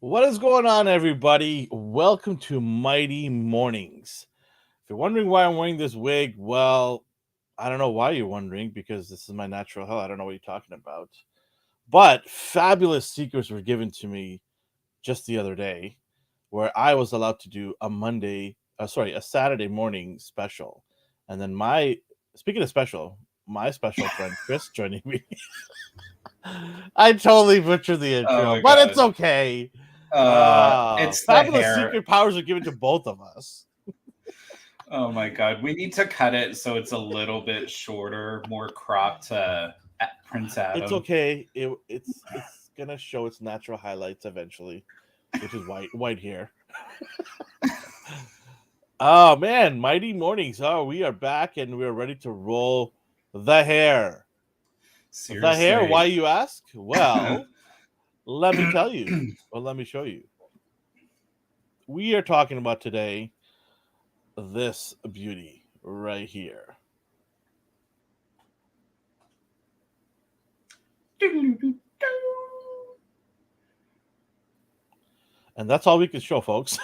What is going on, everybody? Welcome to Mighty Mornings. If you're wondering why I'm wearing this wig, well, I don't know why you're wondering because this is my natural hair. I don't know what you're talking about. But fabulous secrets were given to me just the other day where I was allowed to do a Saturday morning special. And then speaking of special, my special friend Chris joining me. I totally butchered the Oh intro, my but it's god. okay. It's the Fabulous hair. secret powers are given to both of us. Oh my god. We need to cut it so it's a little bit shorter, more cropped to Prince It's Adam. okay. It's gonna show its natural highlights eventually, which is white hair. Oh man, mighty mornings. Oh, we are back and we are ready to roll the hair. The hair, Seriously. why you ask? Well, let me tell you. Or let me show you. We are talking about today this beauty right here. And that's all we can show, folks.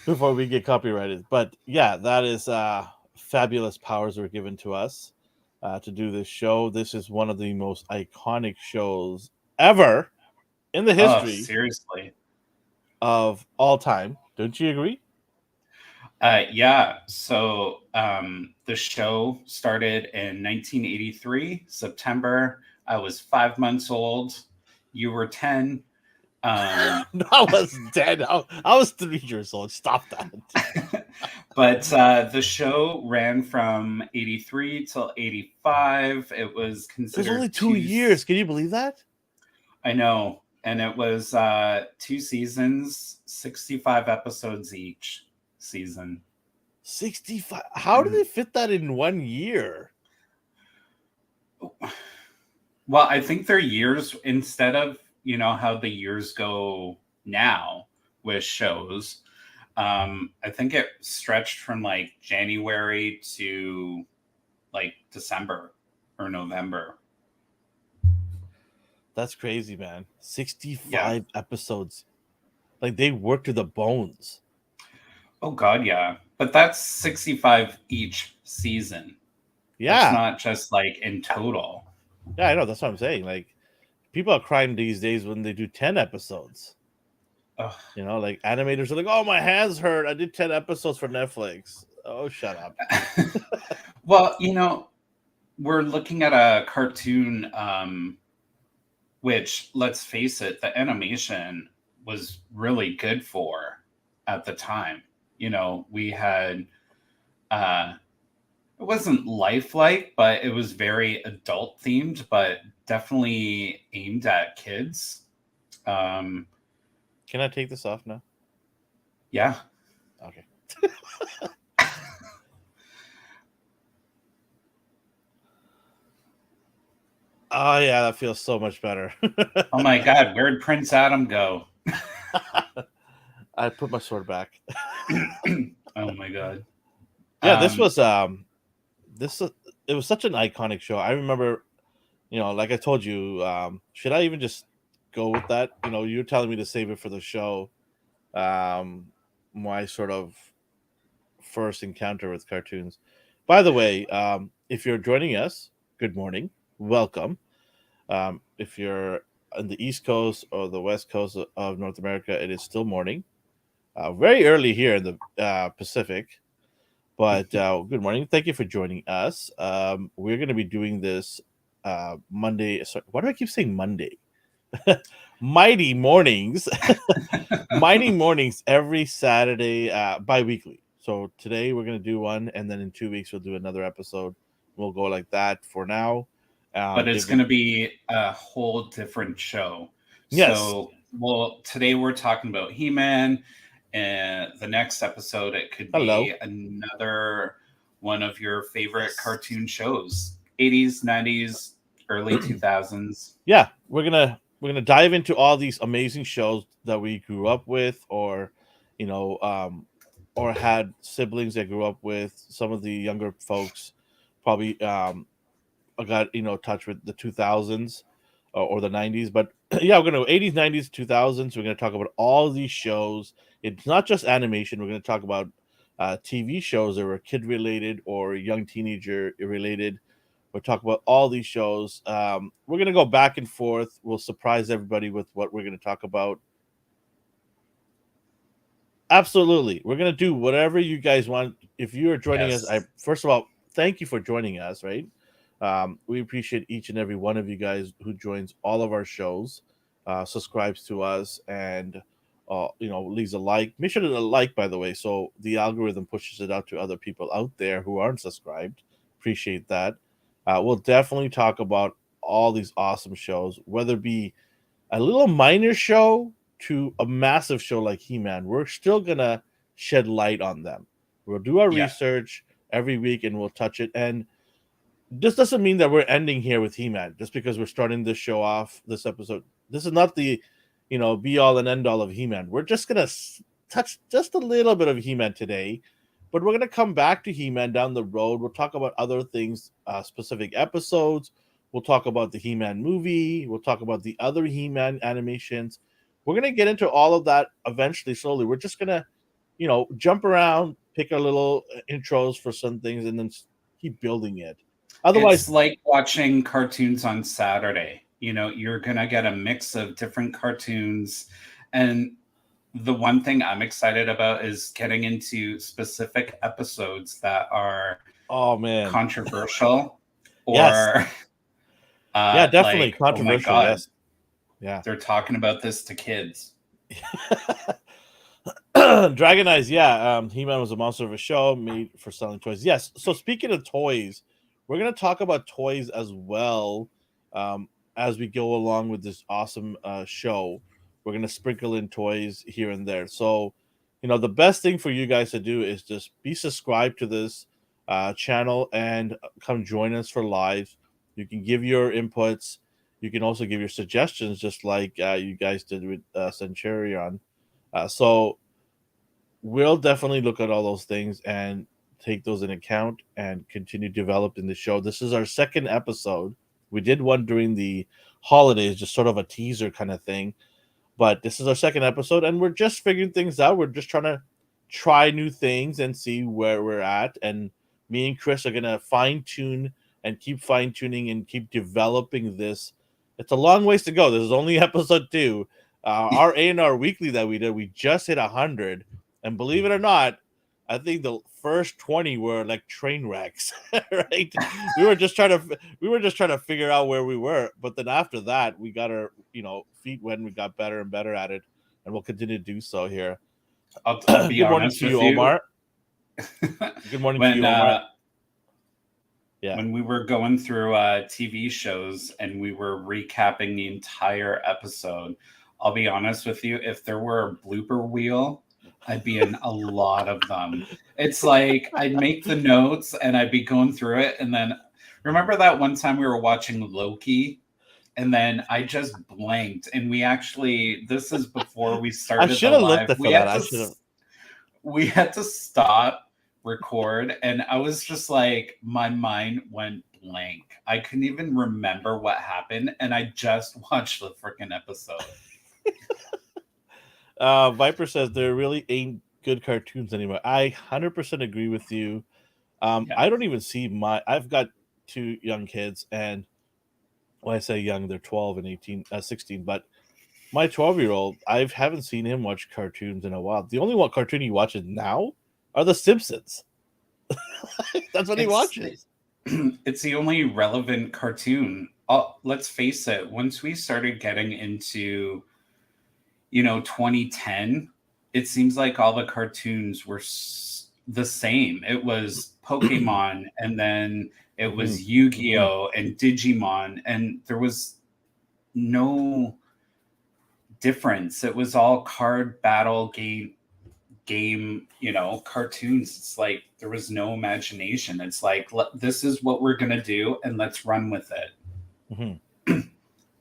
Before we get copyrighted. But yeah, that is fabulous powers were given to us to do this show. This is one of the most iconic shows ever in the Oh, history seriously. of all time. Don't you agree? Yeah. The show started in 1983, September. I was 5 months old. You were 10. I was dead. I was 3 years old. Stop that. But the show ran from 83 till 85. It was It was only considered 2 years. Can you believe that? I know. And it was 2 seasons, 65 episodes each season. 65. How did they fit that in 1 year? Well, I think their years, instead of, how the years go now with shows, I think it stretched from like January to like December or November. That's crazy, man. Yeah. 65 episodes. Like they worked to the bones. Oh God, yeah. But that's 65 each season. That's Yeah. not just like in total. Yeah, I know. That's what I'm saying. Like, people are crying these days when they do 10 episodes. Ugh. Like animators are like, oh, my hands hurt. I did 10 episodes for Netflix. Oh, shut up. Well, we're looking at a cartoon, which, let's face it, the animation was really good for at the time. We had it wasn't lifelike, but it was very adult themed, but definitely aimed at kids. Um, Can I take this off now? yeah. Okay. Oh, yeah, that feels so much better. Oh my God, where'd Prince Adam go? I put my sword back. Oh my God. Yeah, this Um, was this it was such an iconic show. I remember, like I told you, should I even just go with that? You're telling me to save it for the show. My sort of first encounter with cartoons. By the way, if you're joining us, good morning, welcome. If you're on the East Coast or the West Coast of North America, it is still morning. Very early here in the Pacific, but good morning. Thank you for joining us. We're going to be doing this Monday. Sorry, why do I keep saying Monday? Mighty mornings. Mighty mornings every Saturday, bi-weekly. So today we're gonna do one, and then in 2 weeks we'll do another episode. We'll go like that for now. but it's If going it, to be a whole different show. yes, Today we're talking about He-Man, and the next episode it could hello. be another one of your favorite Yes, cartoon shows, 80s, 90s, early 2000s. yeah, we're gonna dive into all these amazing shows that we grew up with, or you know, um, or had siblings that grew up with. Some of the younger folks probably got touch with the 2000s or the 90s. But yeah, we're going to go 80s, 90s, 2000s. We're going to talk about all these shows. It's not just animation. We're going to talk about TV shows that were kid related or young teenager related. We'll talk about all these shows. We're going to go back and forth. We'll surprise everybody with what we're going to talk about. Absolutely. We're going to do whatever you guys want. If you are joining us, I Yes. first of all, thank you for joining us, right? We appreciate each and every one of you guys who joins all of our shows, subscribes to us, and leaves a like. Make sure to like, by the way, so the algorithm pushes it out to other people out there who aren't subscribed. Appreciate that. We'll definitely talk about all these awesome shows, whether it be a little minor show to a massive show like He-Man. We're still gonna shed light on them. We'll do our Yeah. research every week and we'll touch it. And this doesn't mean that we're ending here with He-Man just because we're starting this show off this episode. This is not the, be all and end all of He-Man. We're just gonna touch just a little bit of He-Man today, but we're gonna come back to He-Man down the road. We'll talk about other things, specific episodes. We'll talk about the He-Man movie. We'll talk about the other He-Man animations. We're gonna get into all of that eventually, slowly. We're just gonna, jump around, pick our little intros for some things, and then keep building it. Otherwise, It's like watching cartoons on Saturday. You're going to get a mix of different cartoons. And the one thing I'm excited about is getting into specific episodes that are oh man, controversial yes, or yeah, definitely like, oh my controversial. God, Yes, yeah. they're talking about this to kids. Dragon Eyes, yeah. He-Man was a monster of a show made for selling toys. Yes. So speaking of toys, we're gonna talk about toys as well, um, as we go along with this awesome show. We're gonna sprinkle in toys here and there. So, the best thing for you guys to do is just be subscribed to this channel and come join us for live. You can give your inputs. You can also give your suggestions, just like you guys did with Centurion. So we'll definitely look at all those things and take those in account and continue developing the show. This is our second episode. We did one during the holidays, just sort of a teaser kind of thing. But this is our second episode, and we're just figuring things out. We're just trying to try new things and see where we're at. And me and Chris are gonna fine tune and keep fine tuning and keep developing this. It's a long ways to go. This is only episode two. Our A&R weekly that we did, we just hit 100, and believe it or not, I think the first 20 were like train wrecks. Right? We were just trying to figure out where we were, but then after that, we got our feet wet and we got better and better at it, and we'll continue to do so here. I'll be Good morning honest to you, with you. Omar. Good morning to when you, Omar. Yeah. when we were going through TV shows and we were recapping the entire episode, I'll be honest with you, if there were a blooper wheel, I'd be in a lot of them. It's like I'd make the notes and I'd be going through it. And then remember that one time we were watching Loki? And then I just blanked. And this is before we I started the should have looked live. at for that. I should have. We had to stop record, and I was just like, my mind went blank. I couldn't even remember what happened, and I just watched the freaking episode. Viper says there really ain't good cartoons anymore. I 100% agree with you. Yeah. I don't even see I've got two young kids, and when I say young, they're 12 and 18, 16. But my 12-year-old, I haven't seen him watch cartoons in a while. The only one cartoon he watches now are The Simpsons. That's what he It's watches. it's the only relevant cartoon. Let's face it, once we started getting into 2010, it seems like all the cartoons were the same. It was Pokemon, and then it Mhm, was mhm, Yu-Gi-Oh and Digimon, and there was no difference. It was all card battle game, cartoons. It's like there was no imagination. It's like, this is what we're going to do and let's run with it. mhm.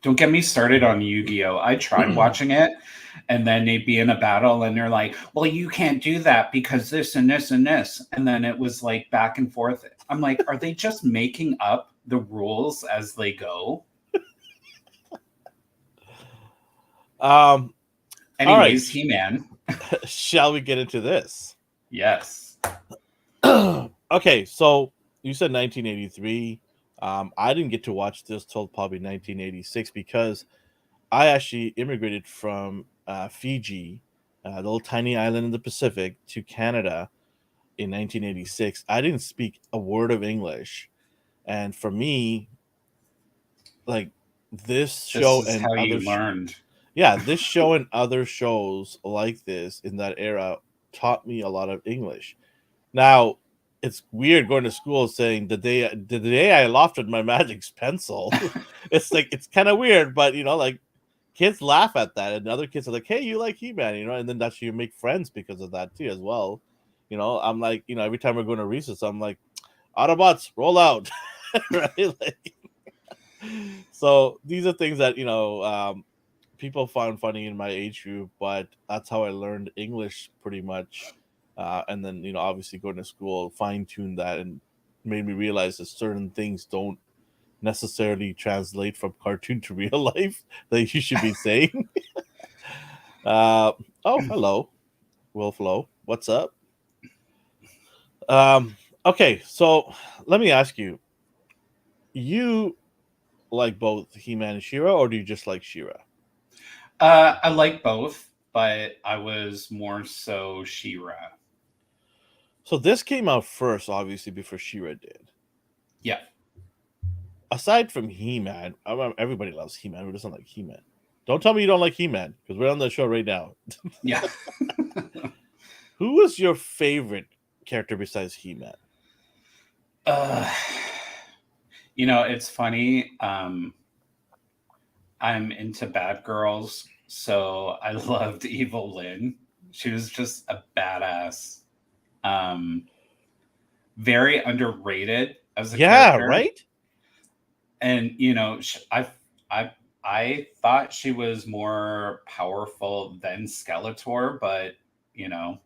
Don't get me started on Yu-Gi-Oh. I tried watching it, and then they'd be in a battle and they're like, well, you can't do that because this and this and this. And then it was like back and forth. I'm like, are they just making up the rules as they go? Um, all right. Anyways, He-Man. Shall we get into this? Yes. Okay, so you said 1983. I didn't get to watch this till probably 1986 because I actually immigrated from Fiji, the little tiny island in the Pacific, to Canada in 1986. I didn't speak a word of English, and for me, like this This show is and how other, you learned. yeah, this show and other shows like this in that era taught me a lot of English. Now, it's weird going to school saying the day I lofted my magic's pencil. It's like it's kind of weird, but like kids laugh at that, and other kids are like, "Hey, you like He-Man," and then that's you make friends because of that too as well. I'm like, every time we're going to recess, I'm like, Autobots, roll out, right? Like, so these are things that people found funny in my age group, but that's how I learned English pretty much. And then obviously going to school fine tuned that and made me realize that certain things don't necessarily translate from cartoon to real life that you should be saying. uh, oh, hello, Will Flow. What's up? Um, okay, so let me ask you: you like both He-Man and She-Ra, or do you just like She-Ra? I like both, but I was more so She-Ra. So this came out first, obviously, before She-Ra did. Yeah. Aside from He-Man, everybody loves He-Man. Who doesn't like He-Man? Don't tell me you don't like He-Man because we're on the show right now. Yeah. Who was your favorite character besides He-Man? uh, it's funny. I'm into bad girls, so I loved Evil Lynn. She was just a badass. Um, Very underrated as a Yeah, character, right. and I I thought she was more powerful than Skeletor, but you know,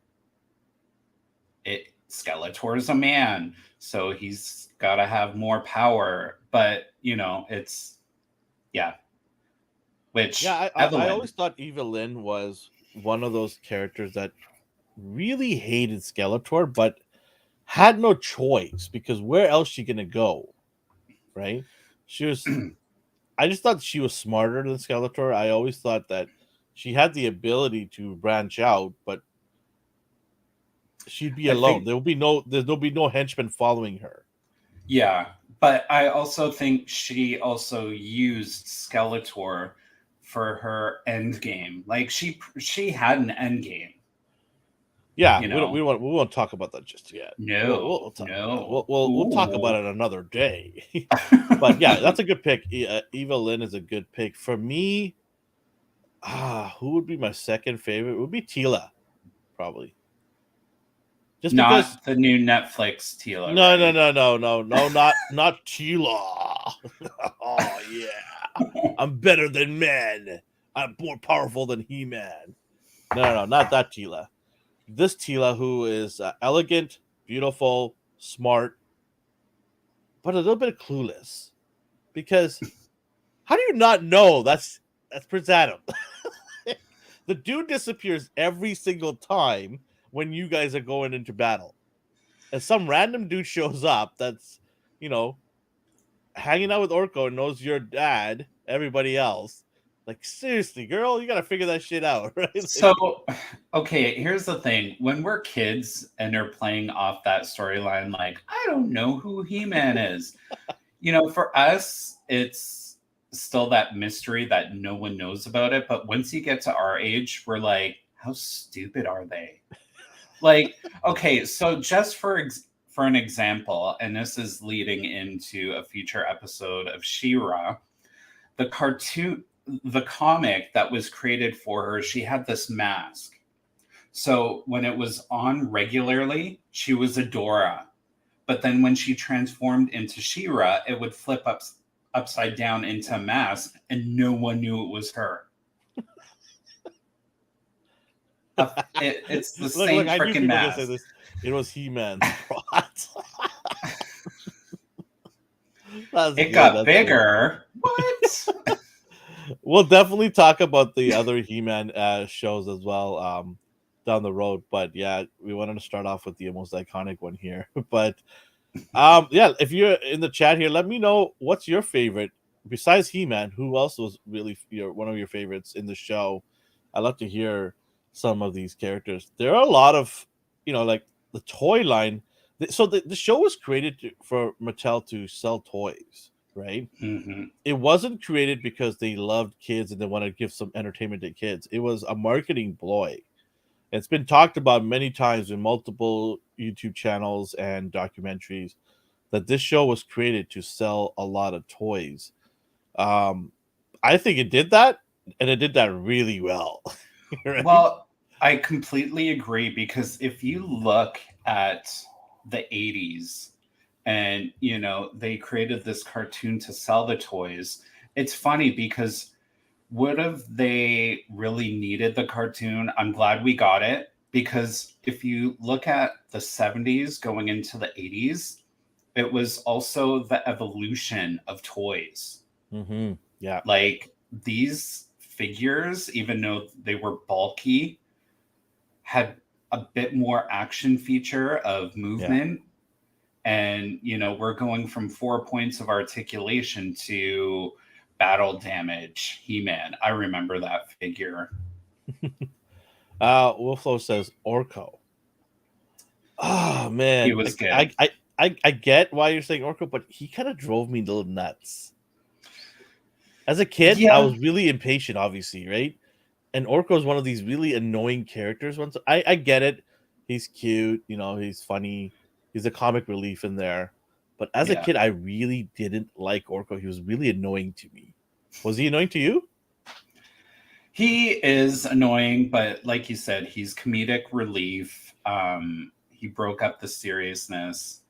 Skeletor's a man, so he's got to have more power. But it's yeah. Yeah, Which I Evelyn, always thought Eva Lynn was one of those characters that really hated Skeletor, but had no choice because where else she gonna go, right? She was. I just thought she was smarter than Skeletor. I always thought that she had the ability to branch out, but she'd be I alone. think There'll be no henchmen following her. yeah, but I also think she also used Skeletor for her end game. Like she had an end game, Yeah, you we don't know. we won't talk about that just yet. We'll No, talk about that. We'll no. we'll talk about Ooh. it another day. But yeah, that's a good pick. Eva Lynn is a good pick for me. Who would be my second favorite? It would be Tila, probably. Just because. Not the new Netflix Tila, No, no, right? no, no, no, no, not Tila. Oh yeah, I'm better than men. I'm more powerful than He-Man. No, no, no, not that Tila. This Tila, who is elegant, beautiful, smart, but a little bit clueless. Because how do you not know that's Prince Adam? The dude disappears every single time when you guys are going into battle, and some random dude shows up that's you know hanging out with Orko and knows your dad, everybody else. Like, seriously, girl, you gotta figure that shit out, right? So, okay, here's the thing. When we're kids and they're playing off that storyline, like, I don't know who He Man is. For us, it's still that mystery that no one knows about it. But once you get to our age, we're like, how stupid are they? Like, okay, so just for an example, and this is leading into a future episode of She-Ra, the cartoon, the comic that was created for her, she had this mask. So when it was on regularly, she was Adora. But then when she transformed into She-Ra, it would flip upside down into a mask, and no one knew it was her. It's the Look, same I knew freaking people were gonna say mask. this. It was He-Man's plot. That's It good. got That's good. bigger. What? We'll definitely talk about the other He-Man shows as well down the road. But yeah, we wanted to start off with the most iconic one here. But yeah, if you're in the chat here, let me know what's your favorite besides He-Man. Who else was really one of your favorites in the show? I'd love to hear some of these characters. There are a lot of like the toy line. So the show was created for Mattel to sell toys, right? Hmm. It wasn't created because they loved kids and they wanted to give some entertainment to kids. It was a marketing ploy. It's been talked about many times in multiple YouTube channels and documentaries that this show was created to sell a lot of toys. Um, I think it did that, and it did that really well, right? Well, I completely agree because if you look at the 80s and, they created this cartoon to sell the toys, it's funny because would have they really needed the cartoon? I'm glad we got it because if you look at the 70s going into the 80s, it was also the evolution of toys. Mm-hmm. Yeah, Like these figures, even though they were bulky, had a bit more action feature of yeah. movement. And, we're going from 4 points of articulation to battle damage. He Man. I remember that figure. Wolflow says Orko. Oh He man, was good. I get why you're saying Orko, but he kind of drove me a little nuts. As a kid, I Yeah. was really impatient, obviously, right? And Orko is one of these really annoying characters. Once I get it, he's cute, he's funny, he's a comic relief in there. But as a Yeah. kid, I really didn't like Orko. He was really annoying to me. Was he annoying to you? He is annoying, but like you said, he's comedic relief. He broke up the seriousness.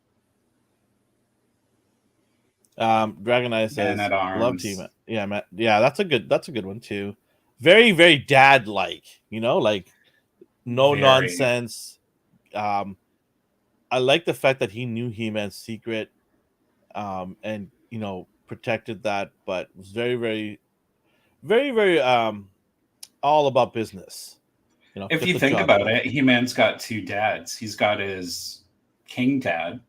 Dragon Eye Man says, at "Love team." Arms. Yeah, Matt. Yeah, that's a good one too. Very very dad like, like no Very. nonsense. Um, I like the fact that he knew He Man's secret, and protected that, but was very very very very all about business. If Get you the think job about done. it, He Man's got two dads. He's got his king dad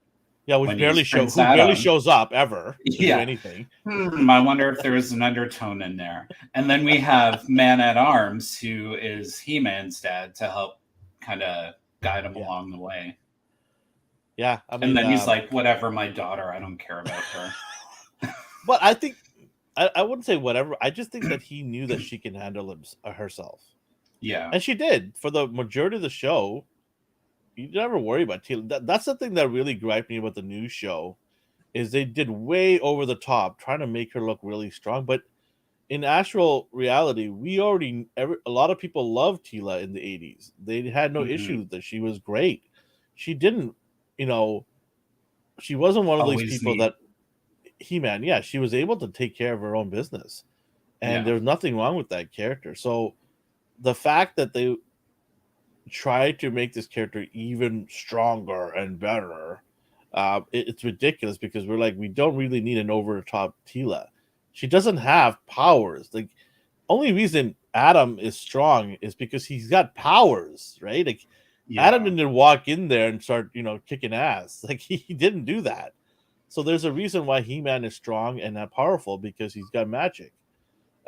Yeah, which when he's barely show Prince who barely Adam. shows up ever to do Yeah. anything. I wonder if there is an undertone in there. And then we have Man at Arms, who is He Man's dad to help kind of guide him Yeah, along the way. yeah. I And mean, then he's like, whatever, my daughter, I don't care about her. but I think I wouldn't say whatever. I just think that he knew that she can handle herself, Yeah. and she did for the majority of the show. You never worry about Tila. That's the thing that really griped me about the new show is they did way over the top, trying to make her look really strong. But in actual reality, a lot of people loved Tila in the '80s. They had no Hmm. issue that she was great. She didn't, you know, she wasn't one of these Always people need. that He Man. Yeah, she was able to take care of her own business, and Yeah. there's nothing wrong with that character. So the fact that they tried to make this character even stronger and better, it's ridiculous because we're like, we don't really need an over the top Tila. She doesn't have powers. Like, only reason Adam is strong is because he's got powers, right? Like, Adam Yeah. didn't walk in there and start, kicking ass. Like, he didn't do that. So there's a reason why He Man is strong and that powerful because he's got magic.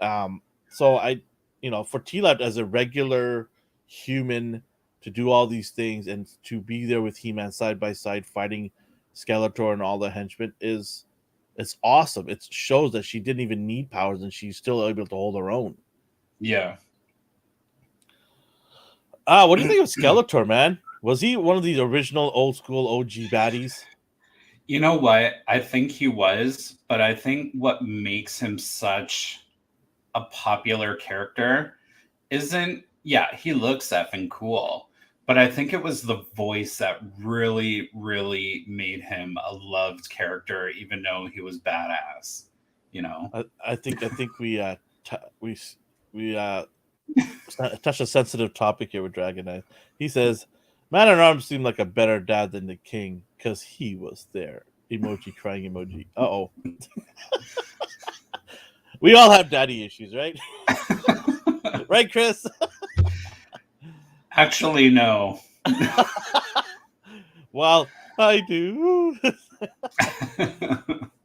So for Tila as a regular human to do all these things and to be there with He-Man side by side fighting Skeletor and all the henchmen it's awesome. It shows that she didn't even need powers and she's still able to hold her own. Yeah. What do you think of Skeletor, man? Was he one of the original old school OG baddies? You know what? I think he was, but I think what makes him such a popular character isn't, yeah, he looks effing cool, but I think it was the voice that really, really made him a loved character, even though he was badass, you know? I think t- we we touched a sensitive topic here with Dragon Knight. He says, "Man at Arms seemed like a better dad than the king because he was there." Emoji crying emoji. Uh oh. We all have daddy issues, right? Right, Chris? Actually, no. Well, I do.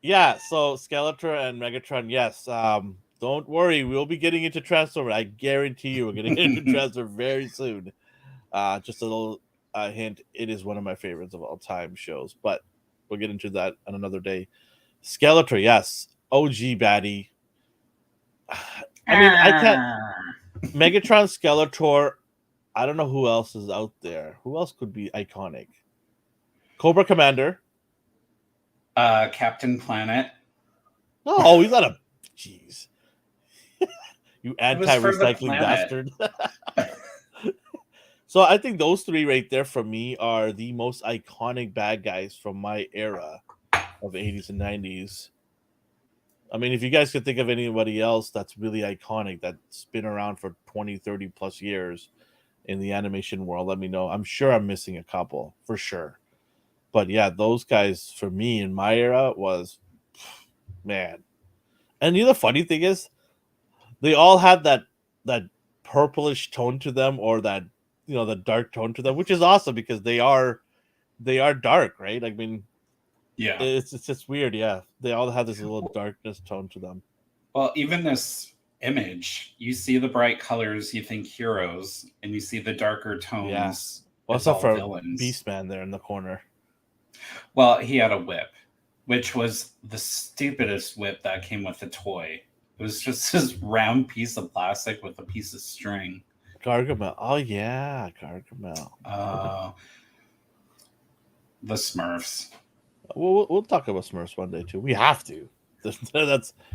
Yeah, so Skeletor and Megatron, yes. Don't worry, we'll be getting into Transformer. I guarantee you, we're going to get into Transformer very soon. Just a little hint: it is one of my favorites of all time shows, but we'll get into that on another day. Skeletor, yes, OG baddie. I mean, I can't. Megatron, Skeletor. I don't know who else is out there. Who else could be iconic? Cobra Commander. Captain Planet. No, he's not a. Jeez, you It was for the anti-recycling planet. bastard. So I think those three right there for me are the most iconic bad guys from my era of 80s and 90s. I mean, if you guys could think of anybody else that's really iconic that's been around for 20, 30 plus years in the animation world, let me know. I'm sure I'm missing a couple for sure. But yeah, those guys for me in my era was man. And the funny thing is, they all had that purplish tone to them, or that the dark tone to them, which is awesome because they are dark, right? I mean, Yeah. it's just weird. Yeah, they all have this little darkness tone to them. Well, even this image, you see the bright colors, you think heroes, and you see the darker Yeah. tones, Well, it's except all for villains. Beastman there in the corner. Well, he had a whip, which was the stupidest whip that came with the toy. It was just this round piece of plastic with a piece of string. Gargamel. Oh yeah, Gargamel. Uh, the Smurfs. We'll talk about Smurfs one day too. We have to. That's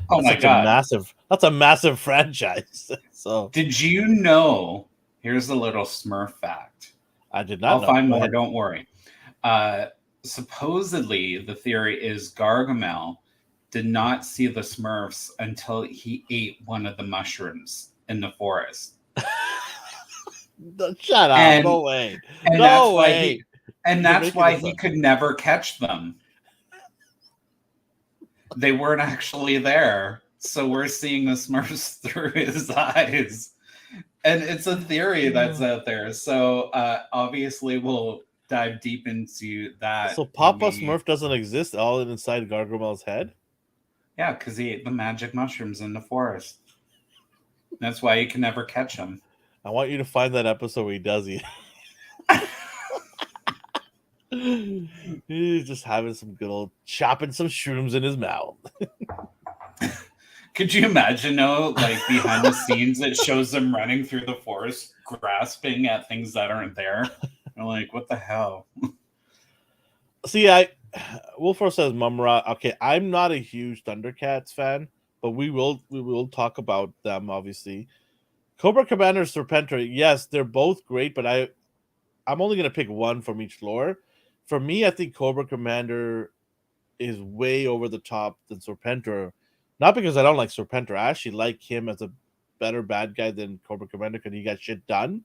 Oh that's my such a god. massive franchise. So Did you know? Here's a little Smurf fact. I did not I'll know. find Go more, ahead. don't worry. Uh, Supposedly, the theory is Gargamel did not see the Smurfs until he ate one of the mushrooms in the forest. Shut up! And No way! and No that's why way! You're that's making why this he up. could never catch them. They weren't actually there. So we're seeing the Smurfs through his eyes. And it's a theory that's out there. So obviously we'll dive deep into that So when Papa we Smurf doesn't exist all inside Gargamel's head? yeah, because he ate the magic mushrooms in the forest. That's why you can never catch him. I want you to find that episode where he does it. He's just having some good old chopping some shrooms in his mouth. Could you imagine, though, like behind the scenes, it shows them running through the forest, grasping at things that aren't there? They're like, what the hell? See, Wolfro says Mumra. Okay, I'm not a huge Thundercats fan, but we will talk about them obviously. Cobra Commander, Serpentor, yes, they're both great, but I'm only gonna pick one from each lore. For me, I think Cobra Commander is way over the top than Serpentor. Not because I don't like Serpentor. I actually like him as a better bad guy than Cobra Commander because he got shit done.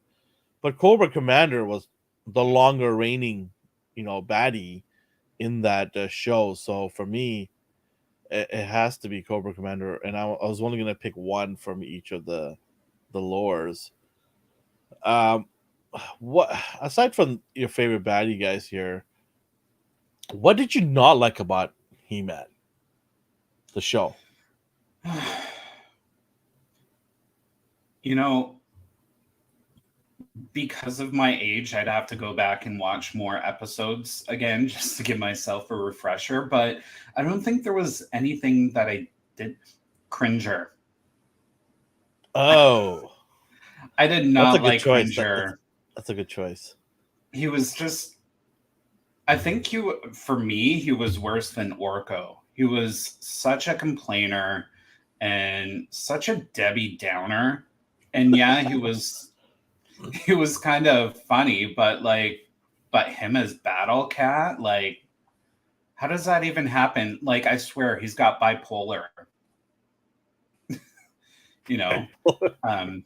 But Cobra Commander was the longer reigning, baddie in that show. So for me, it has to be Cobra Commander, and I was only gonna pick one from each of the lores. Um, what aside from your favorite baddie guys here, what did you not like about He Man, the show? You know, because of my age, I'd have to go back and watch more episodes again just to give myself a refresher. But I don't think there was anything that I did. Cringer. Oh, I did that's a not good like choice. Cringer. That's a good choice. He was just I think for me, he was worse than Orko. He was such a complainer and such a Debbie Downer. And yeah, he was kind of funny, but him as Battle Cat, like how does that even happen? Like I swear he's got bipolar, you know. Um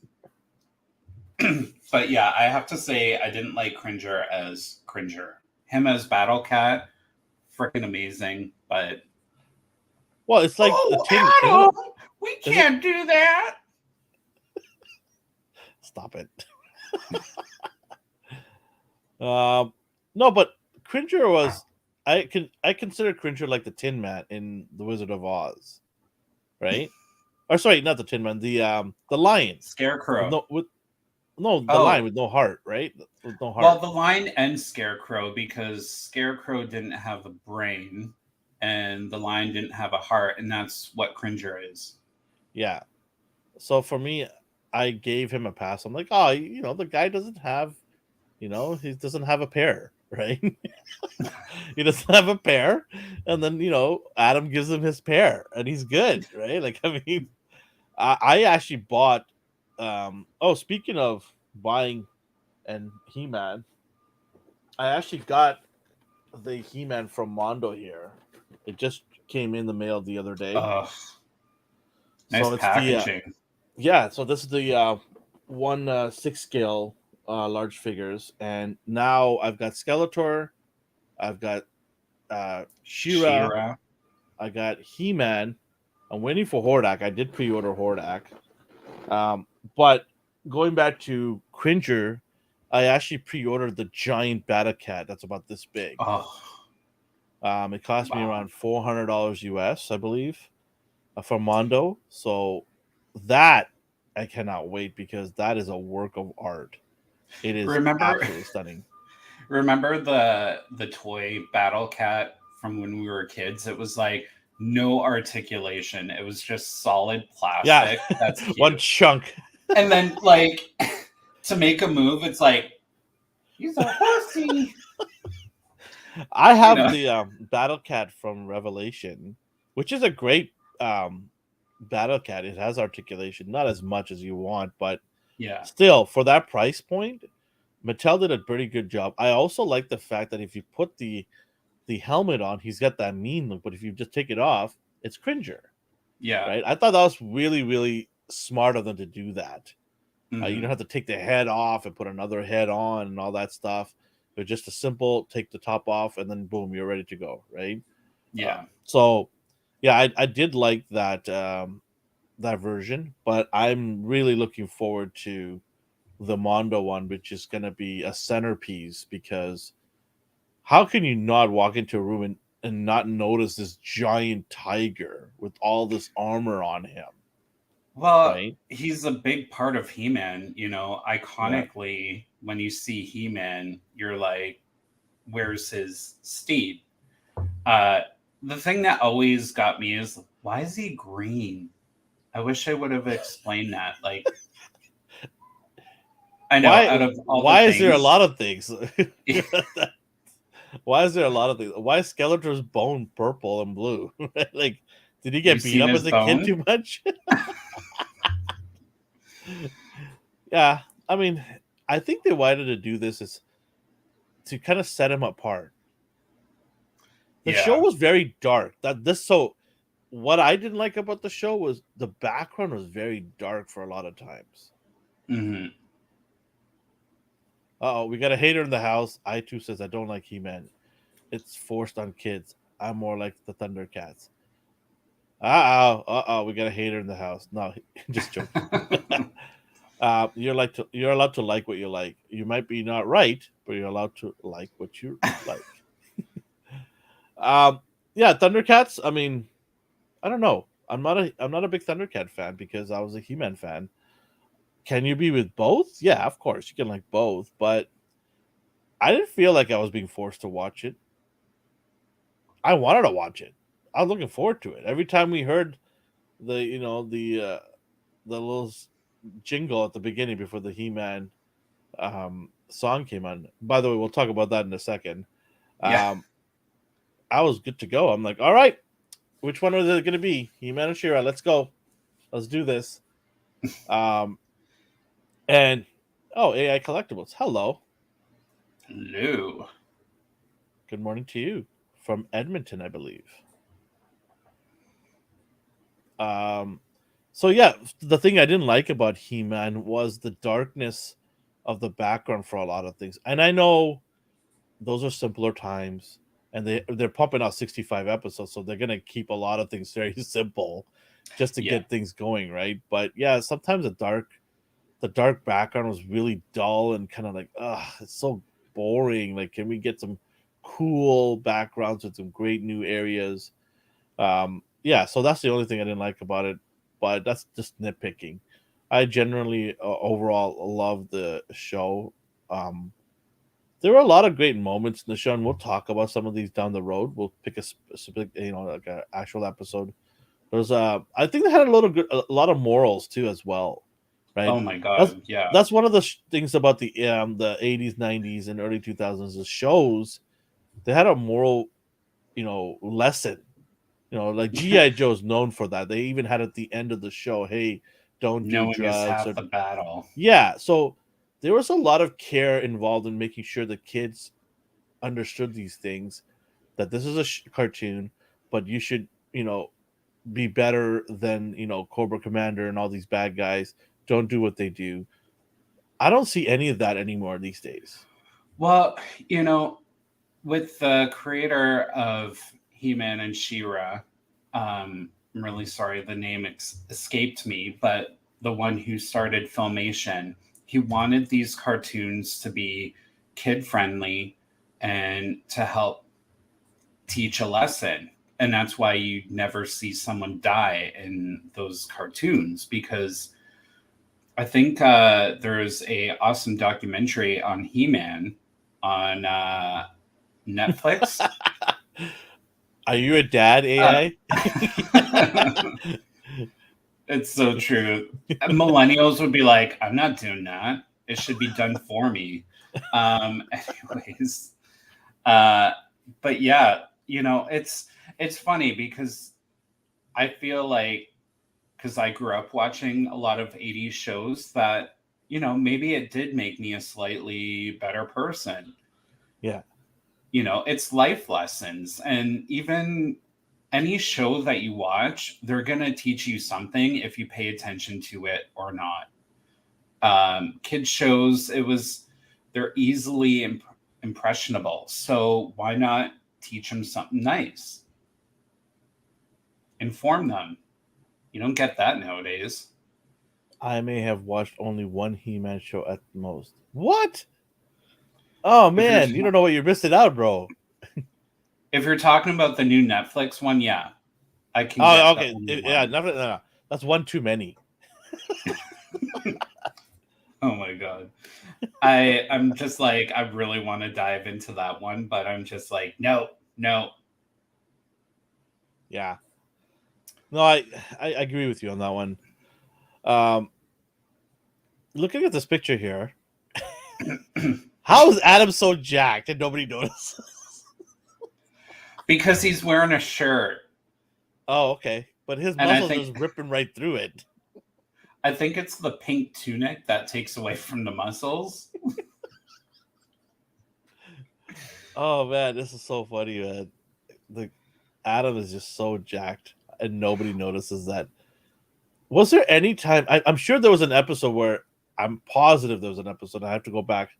but yeah, I have to say I didn't like Cringer as Cringer. Him as Battle Cat, freaking amazing, but Well, it's like the oh, tin, isn't it? Adam! We Is it? can't do that. Stop it. Um, no, but Cringer was. I consider Cringer like the Tin Man in The Wizard of Oz, right? Or sorry, not the Tin Man, the lion with Scarecrow. no with no the lion Oh, with no heart, right? With no well, heart. the line ends Scarecrow because Scarecrow didn't have a brain and the lion didn't have a heart, and that's what Cringer is. Yeah. So for me, I gave him a pass. I'm like, oh, the guy doesn't have, he doesn't have a pair, right? He doesn't have a pair, and then Adam gives him his pair, and he's good, right? Like, I mean, I actually bought. Oh, speaking of buying and He Man, I actually got the He Man from Mondo here. It just came in the mail the other day. Ugh, So nice it's the packaging. yeah. So this is the one 6 scale large figures, and now I've got Skeletor, I've got Shira, Shira. I got He Man. I'm waiting for Hordak. I did pre-order Hordak. But going back to Cringer, I actually pre-ordered the giant Battle Cat that's about this big. Oh, It cost me wow. around $400 US, I believe, from Mondo. So that I cannot wait because that is a work of art. It is Remember absolutely stunning. remember the toy Battle Cat from when we were kids? It was like no articulation. It was just solid Yeah, plastic. That's one cute. chunk. And then like to make a move, it's like he's a horsey. I You have know. the Battle Cat from Revelation, which is a great Battle Cat. It has articulation, not as much as you want, but Yeah. still, for that price point, Mattel did a pretty good job. I also like the fact that if you put the helmet on, he's got that mean look, but if you just take it off, it's Cringer, Yeah. right? I thought that was really, really smart of them to do that. You don't Hmm. have to take the head off and put another head on and all that stuff. But just a simple take the top off and then boom, you're ready to go, right? Yeah. So yeah, I did like that version, but I'm really looking forward to the Mondo one, which is going to be a centerpiece because how can you not walk into a room and not notice this giant tiger with all this armor on him, Well, right? he's a big part of He-Man, you know, Yeah. iconically when you see He-Man, you're like, where's his steed? Uh the thing that always got me is why is he green? I wish I would have explained that. Like I know Why out of all the why is there a things lot of things? Why is there a lot of things? Why is Skeletor's bone purple and blue? Like, did he you've get beat seen up his as a kid bone? too much? Yeah, I mean, I think they wanted to do this is to kind of set him apart. The show Yeah. was very dark. So what I didn't like about the show was the background was very dark for a lot of times. Hmm. Oh, we got a hater in the house. I too says I don't like He-Man. It's forced on kids. I'm more like the Thundercats. We got a hater in the house. No, just joking. You're allowed to like what you like. You might be not right, but you're allowed to like what you like. Um, yeah, Thundercats. I mean, I don't know. I'm not a big Thundercat fan because I was a He-Man fan. Can you be with both? Yeah, of course you can like both, but I didn't feel like I was being forced to watch it. I wanted to watch it. I was looking forward to it. Every time we heard the little jingle at the beginning before the He-Man song came on. By the way, we'll talk about that in a second. Yeah. Um, I was good to go. I'm like, all right, which one is it going to be? He-Man or She-Ra? Let's go. Let's do this. Um, and AI Collectibles. Hello. Hello. Good morning to you from Edmonton, I believe. Um, so yeah, the thing I didn't like about He-Man was the darkness of the background for a lot of things. And I know those are simpler times and they're pumping out 65 episodes, so they're gonna keep a lot of things very simple. just to Yeah. get things going, right? But yeah, sometimes the dark background was really dull and kind of like, it's so boring. Like, can we get some cool backgrounds with some great new areas? Yeah, so that's the only thing I didn't like about it, but that's just nitpicking. I generally overall love the show. Um, there were a lot of great moments in the show, and we'll talk about some of these down the road. We'll pick a specific, like an actual episode. There's I think they had a lot of morals too as well, right? Oh my That's god, yeah. that's one of the things about the 80s, 90s, and early 2000s. The shows they had a moral, lesson. Like GI Joe's known for that. They even had at the end of the show, "Hey, don't do Knowing is drugs," half or the battle. yeah. So there was a lot of care involved in making sure the kids understood these things. That this is a cartoon, but you should, be better than Cobra Commander and all these bad guys. Don't do what they do. I don't see any of that anymore these days. Well, you know, with the creator of He-Man and She-Ra, I'm really sorry the name escaped me, but the one who started Filmation, he wanted these cartoons to be kid friendly and to help teach a lesson. And that's why you never see someone die in those cartoons, because I think there's a awesome documentary on He-Man on Netflix. Are you a dad, Uh, AI? it's so true. Millennials would be like, "I'm not doing that. It should be done for me." Anyways, uh, but yeah, it's funny because I feel like, because I grew up watching a lot of 80s shows, that maybe it did make me a slightly better person. Yeah, It's life lessons. And even any show that you watch, they're going to teach you something if you pay attention to it or not. Kids shows, they're easily impressionable. So why not teach them something nice? Inform them. You don't get that nowadays. I may have watched only one He-Man show at most. What? Oh If you're man, you don't know what you're missing out, bro. if you're talking about the new Netflix one, yeah, I can Oh, get the okay. only Yeah, one. no. That's one too many. Oh my god. I'm just like, I really want to dive into that one, but I'm just like, no, no. Yeah. No, I agree with you on that one. Um, looking at this picture here, how is Adam so jacked and nobody notices? Because he's wearing a shirt. Oh, okay. But his And muscles just ripping right through it. I think it's the pink tunic that takes away from the muscles. Oh man, this is so funny, man. The Adam is just so jacked, and nobody notices that. Was there any time? I'm sure there was an episode where I'm positive there was an episode. I have to go back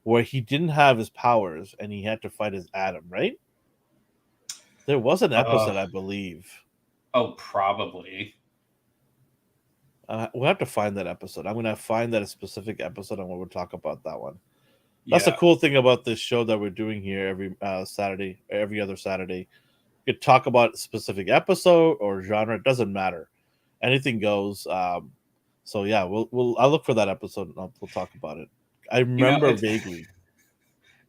where he didn't have his powers and he had to fight his Adam. Right? There was an Uh, episode, I believe. oh, probably. We'll have to find that episode. I'm gonna find that a specific episode, and we'll talk about that one. That's the Yeah. cool thing about this show that we're doing here every Saturday, every other Saturday. You could talk about a specific episode or genre. It doesn't matter. Anything goes. So yeah, I'll look for that episode and we'll talk about it. I You know, remember it's vaguely.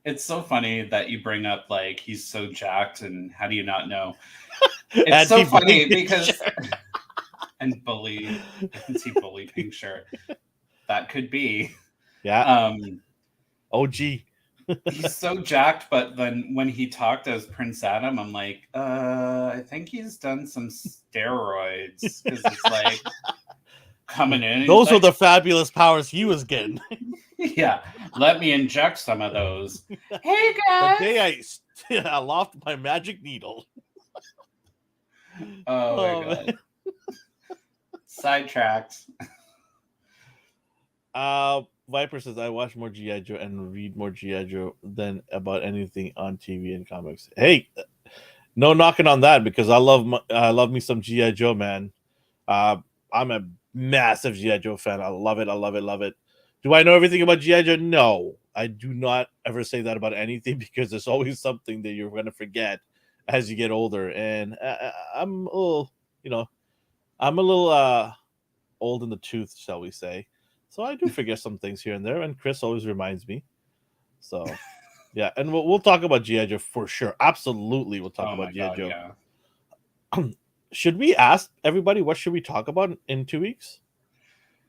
it's so funny that you bring up like he's so jacked and how do you not know? It's so Anti-bully funny picture. because and bully anti-bully pink shirt. That could be. Yeah. Um OG. he's so jacked, but then when he talked as Prince Adam, I'm like, I think he's done some steroids because it's like coming in. He's Those were like, the fabulous powers he was getting. yeah, let me inject some of those. Hey The guys. day I lost my magic needle. Oh my Oh man. god. Sidetracked. Viper says I watch more GI Joe and read more GI Joe than about anything on TV and comics. Hey, no knocking on that because I love me some GI Joe, man. Uh, I'm a massive GI Joe fan. I love it. I love it. Love it. Do I know everything about GI Joe? No, I do not ever say that about anything because there's always something that you're going to forget as you get older. And I'm a little, you know, I'm a little old in the tooth, shall we say? So I do forget some things here and there, and Chris always reminds me. So yeah, and we'll talk about GI Joe for sure. Absolutely, we'll talk Oh about my GI god, Joe. yeah. Should we ask everybody what should we talk about in 2 weeks,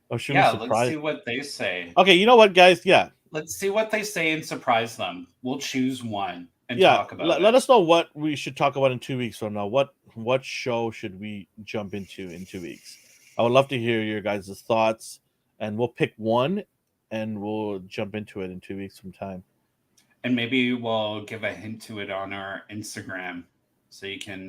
or should we Yeah, let's surprise? see what they say. Okay, you know what, guys? Yeah, Let's see what they say and surprise them. We'll choose one and yeah. talk about Let it. us know what we should talk about in 2 weeks from now. What show should we jump into in 2 weeks? I would love to hear your guys' thoughts, and we'll pick one, and we'll jump into it in 2 weeks from time. And maybe we'll give a hint to it on our Instagram so you can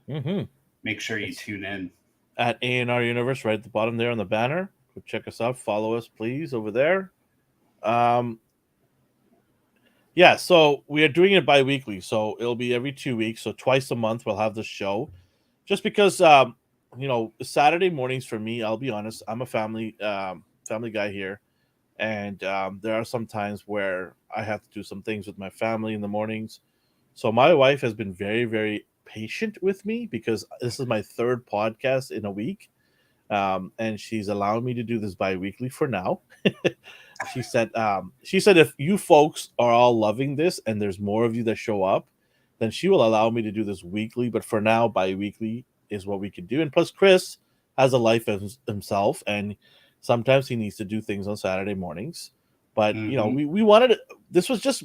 Mm-hmm. make sure you It's tune in. at A&R Universe right at the bottom there on the banner. Go check us out. Follow us, please, over there. Um, yeah, so we are doing it bi-weekly, so it'll be every 2 weeks. So twice a month we'll have the show. Just because Saturday mornings for me, I'll be honest, I'm a family guy here, and there are some times where I have to do some things with my family in the mornings. So my wife has been very, very patient with me because this is my third podcast in a week, and she's allowing me to do this bi-weekly for now. She said if you folks are all loving this and there's more of you that show up, then she will allow me to do this weekly. But for now, bi-weekly is what we can do. And plus, Chris has a life himself, and sometimes he needs to do things on Saturday mornings. But Hmm. we wanted this was just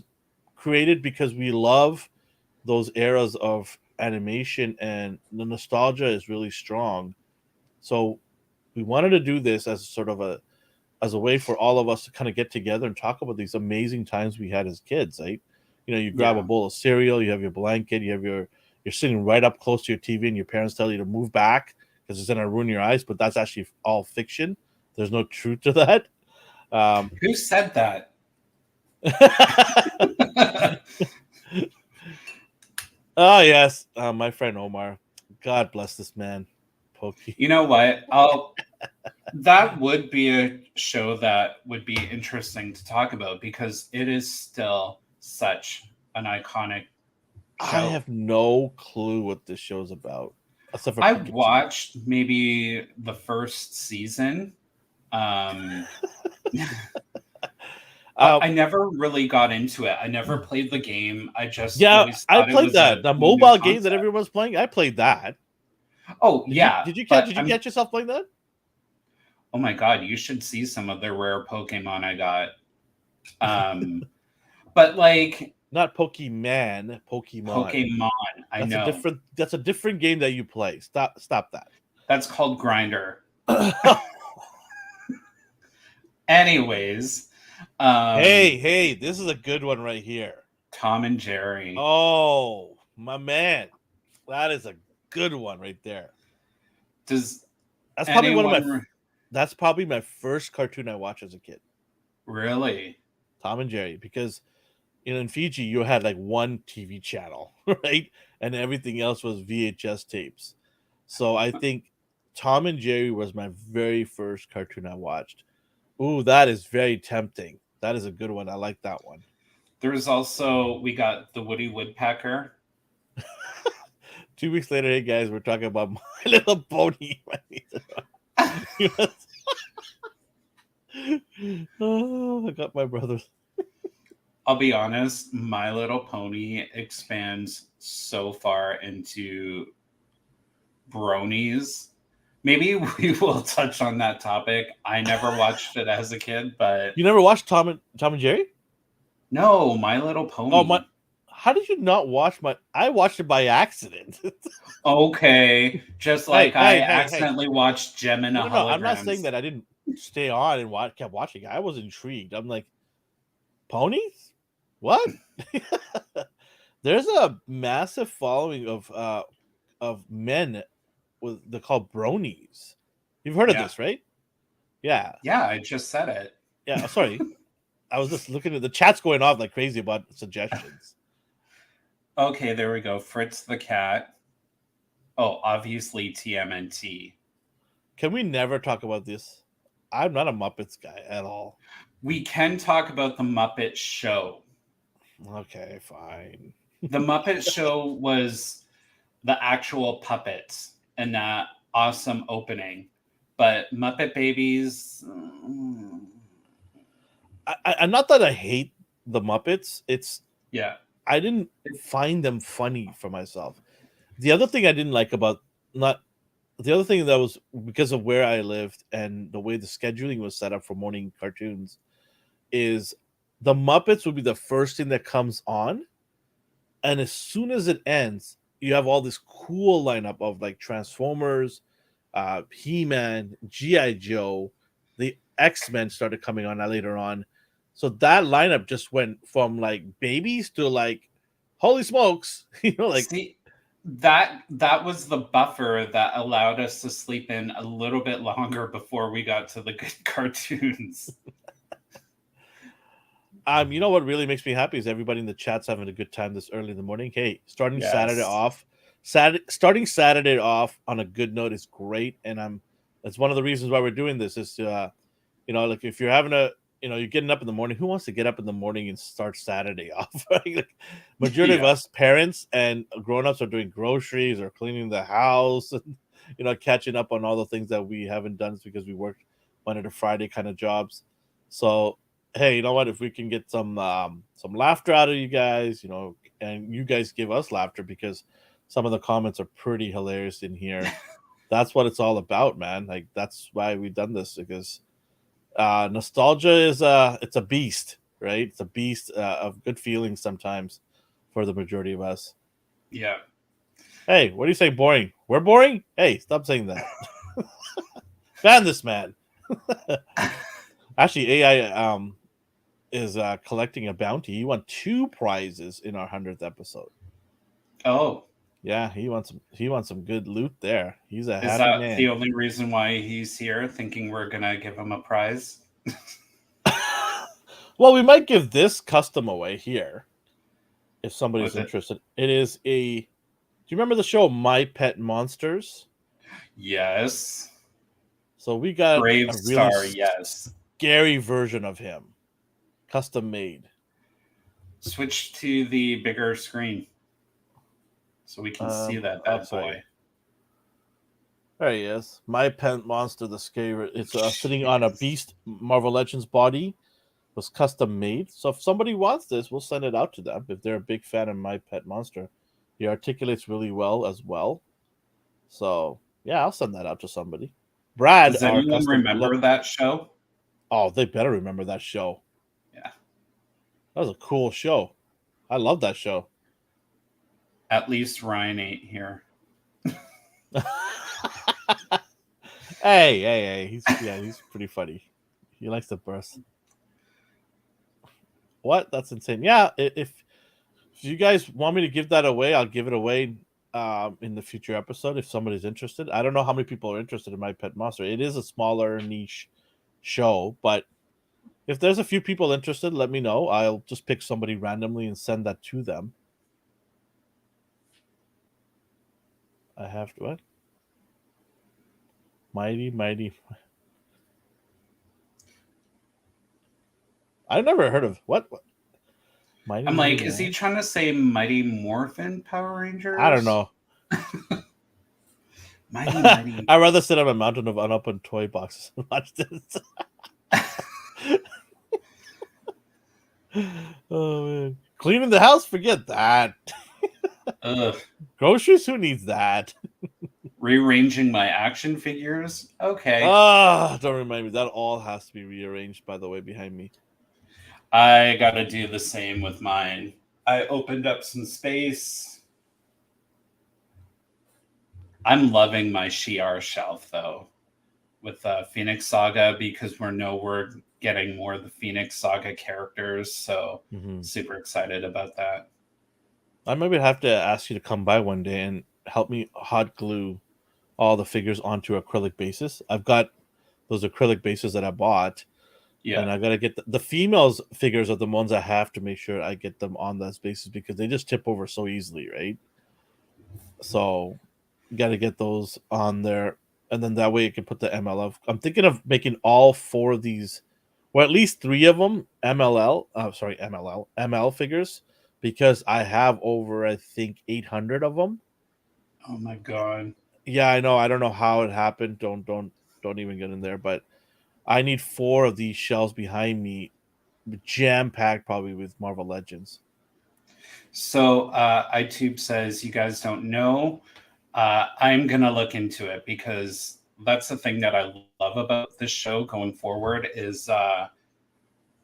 created because we love those eras of animation, and the nostalgia is really strong. So we wanted to do this as sort of a way for all of us to kind of get together and talk about these amazing times we had as kids. Right? You grab a Yeah. bowl of cereal, you have your blanket, you're sitting right up close to your TV, and your parents tell you to move back because it's going to ruin your eyes. But that's actually all fiction. There's no truth to that. Um, Who said that? oh yes, my friend Omar. God bless this man, Pokey. You know what? I'll that would be a show that would be interesting to talk about because it is still such an iconic I show. have no clue what this show's about, except for I Pikachu. watched maybe the first season, um, but Uh, I never really got into it. I never played the game. I just yeah, always I thought it played was a that. The cool new mobile game that concept. everyone's playing. I played that. Oh Did you yeah, did you catch but did you I'm catch yourself playing that? oh my god, you should see some of the rare Pokemon I got. Um, but like Not Pokemon, Pokemon. Pokemon, I know That's a different game that you play. Stop that. that's called Grinder. Anyways, Hey, um, hey, this is a good one right here. Tom and Jerry. Oh, my man. That is a good one right there. Does That's probably one of my anyone that's probably my first cartoon I watched as a kid. really? Tom and Jerry, because in Fiji you had like one TV channel, right? And everything else was VHS tapes. So I think Tom and Jerry was my very first cartoon I watched. Ooh, that is very tempting. That is a good one. I like that one. There's also we got the Woody Woodpecker. 2 weeks later, hey guys, we're talking about My Little Pony. Oh, I got my brothers. I'll be honest, My Little Pony expands so far into bronies. Maybe we will touch on that topic. I never watched it as a kid, but You never watched Tom and Jerry? no, My Little Oh my! Pony. How did you not watch my? I watched it by accident. Okay, just Hey, like I hey, hey, hey! accidentally watched Gem and the No. I'm not saying Holograms. that I didn't stay on and kept watching. I was intrigued. I'm like, ponies? What? There's a massive following of men with they're called bronies. You've heard of Yeah. this, right? Yeah, Yeah, I just said it. yeah. Sorry, I was just looking at the chat's going off like crazy about suggestions. Okay, there we go. Fritz the cat. Oh, obviously TMNT. Can we never talk about this? I'm not a Muppets guy at all. We can talk about the Muppet Show. Okay, fine. The Muppet Show was the actual puppets and that awesome opening. But Muppet Babies, I'm not that I hate the Muppets. It's yeah. I didn't find them funny for myself. The other thing I didn't like about not the other thing that was because of where I lived and the way the scheduling was set up for morning cartoons is the Muppets would be the first thing that comes on, and as soon as it ends, you have all this cool lineup of like Transformers, He-Man, GI Joe, the X-Men started coming on later on. So that lineup just went from like babies to like holy smokes, like See, that was the buffer that allowed us to sleep in a little bit longer before we got to the good cartoons. you know what really makes me happy is everybody in the chat's having a good time this early in the morning. Hey, Yes. Starting Saturday off on a good note is great, and that's one of the reasons why we're doing this is to like if you're having you're getting up in the morning. Who wants to get up in the morning and start Saturday off? Right? Like, majority of Yeah. us parents and grown-ups are doing groceries or cleaning the house and catching up on all the things that we haven't done because we worked Monday to Friday kind of jobs. So hey, you know what? If we can get some laughter out of you guys, and you guys give us laughter because some of the comments are pretty hilarious in here. That's what it's all about, man. Like that's why we've done this because nostalgia is it's a beast, right? It's a beast of good feelings sometimes for the majority of us. Yeah. Hey, what do you say? Boring? We're boring? Hey, stop saying that. Ban this man. Actually, AI is collecting a bounty. He won 2 prizes in our 100th episode. Oh, Yeah, he wants some good loot there. He's a is happy that the man. only reason why he's here, thinking we're gonna give him a prize? Well, we might give this custom away here if somebody's Was it? interested. It is a. Do you remember the show My Pet Monsters? Yes. So we got Brave a really Star, yes. scary version of him, custom made. Switch to the bigger screen so we can see that I'll bad tell you. boy. There he is. My Pet Monster, the scary. It's sitting on a Jeez. Beast Marvel Legends body. Was custom made. So if somebody wants this, we'll send it out to them if they're a big fan of My Pet Monster. He articulates really well as well. So yeah, I'll send that out to somebody. Brad, Does our anyone custom remember look. that show? Oh, they better remember that show. Yeah. That was a cool show. I love that show. At least Ryan ain't here. Hey. He's pretty funny. He likes the burst. What? That's insane. Yeah, if you guys want me to give that away, I'll give it away in the future episode if somebody's interested. I don't know how many people are interested in My Pet Monster. It is a smaller niche show, but if there's a few people interested, let me know. I'll just pick somebody randomly and send that to them. I have to what? Mighty. I've never heard of what? I'm Mighty like, is Mo. he trying to say Mighty Morphin Power I don't Rangers? know. Mighty. I'd rather sit on a mountain of unopened toy boxes and watch this. Oh man. Cleaning the house, forget that. Ugh. Groceries, who needs that? Rearranging my action figures? Okay. Ah, don't remind me. That all has to be rearranged, by the way, behind me. I gotta do the same with mine. I opened up some space. I'm loving my Shi'ar shelf though, with Phoenix Saga because we're getting more of the Phoenix Saga characters. So Mm-hmm. super excited about that. I maybe have to ask you to come by one day and help me hot glue all the figures onto acrylic bases. I've got those acrylic bases that I bought, Yeah. and I gotta get the females figures are the ones I have to make sure I get them on those bases because they just tip over so easily, right? So, got to get those on there. and then that way it can put the MLF. I'm thinking of making all four of these, or at least three of them MLL. Sorry, ML figures, because I have over I think 800 of them. Oh my god. Yeah, I know. I don't know how it happened. Don't even get in there. But I need four of these shelves behind me, jam packed, probably with Marvel Legends. So iTube says you guys don't know. I'm gonna look into it because that's the thing that I love about this show going forward is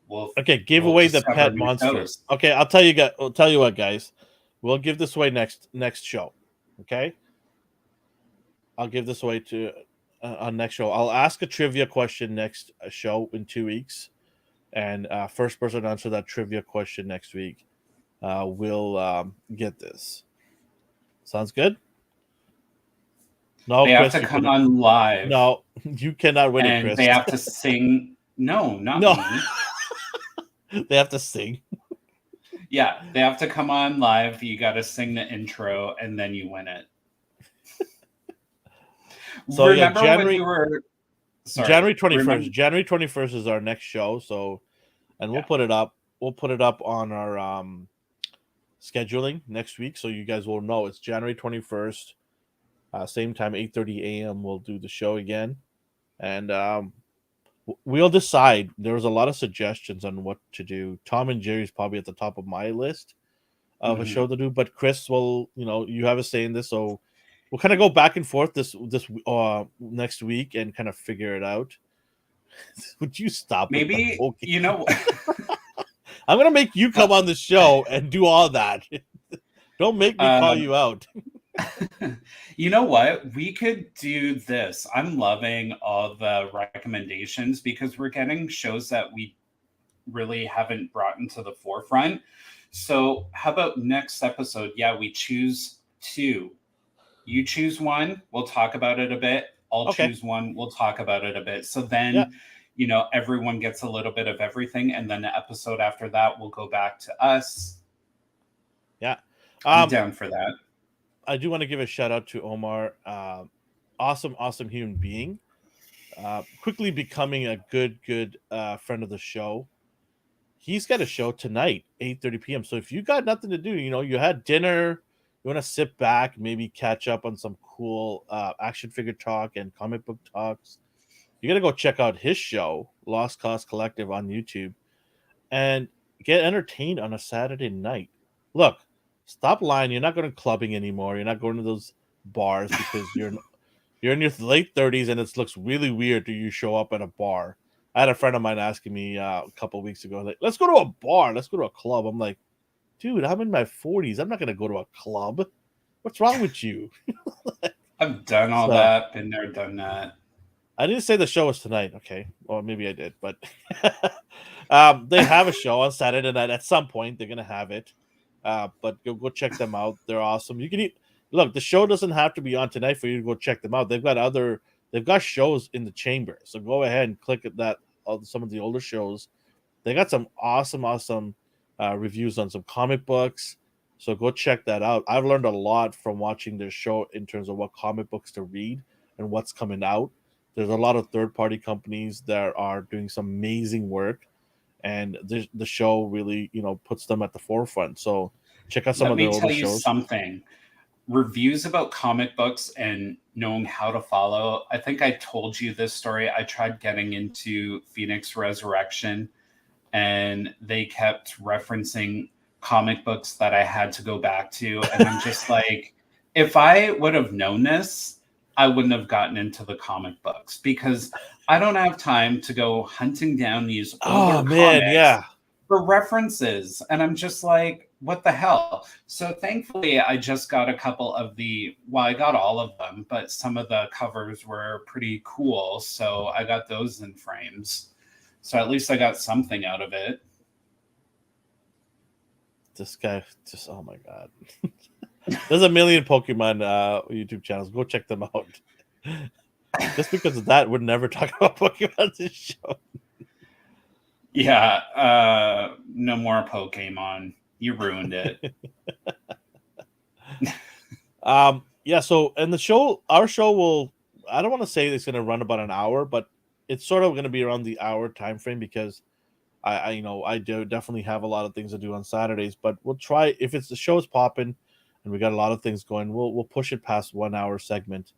we'll Okay, give we'll away the discover pet new monster. shows. Okay, I'll tell you guys. I'll tell you what, guys. We'll give this away next show. Okay, I'll give this away to on next show. I'll ask a trivia question next show in 2 weeks, and first person to answer that trivia question next week will get this. Sounds good? No, They have Chris, to you come couldn't. on live No, you cannot win it, and they Chris. have to sing. No, not No, me. they have to sing. Yeah, they have to come on live. You got to sing the intro and then you win it. So yeah, Remember when we were sorry, January twenty remember first. January 21st is our next show. So, and we'll yeah. put it up. We'll put it up on our scheduling next week, so you guys will know it's January 21st. Same time, 8:30 a.m. We'll do the show again, and we'll decide. There's a lot of suggestions on what to do. Tom and Jerry's probably at the top of my list of a show Mhm. to do, but Chris will. You have a say in this, so we'll kind of go back and forth this next week and kind of figure it out. Would you stop with the Maybe poke? you know I'm gonna make you come on the show and do all that. Don't make me call um you out. you know what? We could do this. I'm loving all the recommendations because we're getting shows that we really haven't brought into the forefront. So, how about next episode? Yeah, we choose two. You choose one, we'll talk about it a bit. I'll Okay. choose one, we'll talk about it a bit. So Yeah. then, everyone gets a little bit of everything. And then the episode after that, we'll go back to us. Yeah. I'm Um, down for that. I do want to give a shout out to Omar. Awesome human being. Quickly becoming a good friend of the show. He's got a show tonight, 8:30 p.m. So if you got nothing to do, you had dinner, you want to sit back, maybe catch up on some cool action figure talk and comic book talks, you got to go check out his show, Lost Cause Collective, on YouTube, and get entertained on a Saturday night. Look, stop lying. You're not going to clubbing anymore. You're not going to those bars because you're in your late 30s and it looks really weird to you show up at a bar. I had a friend of mine asking me a couple of weeks ago, like, let's go to a bar, let's go to a club. I'm like, dude, I'm in my 40s. I'm not going to go to a club. What's wrong with you? I've done all So that, been there, done that. I didn't say the show was tonight. Okay, or maybe I did, but they have a show on Saturday night. At some point, they're gonna have it. But go check them out. They're awesome. You can look. The show doesn't have to be on tonight for you to go check them out. They've got shows in the chamber. So go ahead and click at that. Some of the older shows. They got some awesome reviews on some comic books. So go check that out. I've learned a lot from watching their show in terms of what comic books to read and what's coming out. There's a lot of third party companies that are doing some amazing work, and the show really puts them at the forefront. So check out some Let of their me older tell you shows. something. Reviews about comic books and knowing how to follow. I think I told you this story. I tried getting into Phoenix Resurrection and they kept referencing comic books that I had to go back to. And I'm just like, if I would have known this, I wouldn't have gotten into the comic books because I don't have time to go hunting down these Oh older man, comics yeah. for references. And I'm just like, what the hell? So thankfully, I just got a couple of I got all of them, but some of the covers were pretty cool. So I got those in frames. So at least I got something out of it. This guy just, oh my god. There's a million Pokemon YouTube channels. Go check them out. Just because of that, we'd never talk about Pokemon on this show. Yeah, no more Pokemon. You ruined it. Yeah, so and our show will I don't want to say it's going to run about an hour, but it's sort of going to be around the hour time frame because I do definitely have a lot of things to do on Saturdays. But we'll try if it's the show's popping, and we got a lot of things going. We'll push it past 1 hour segment,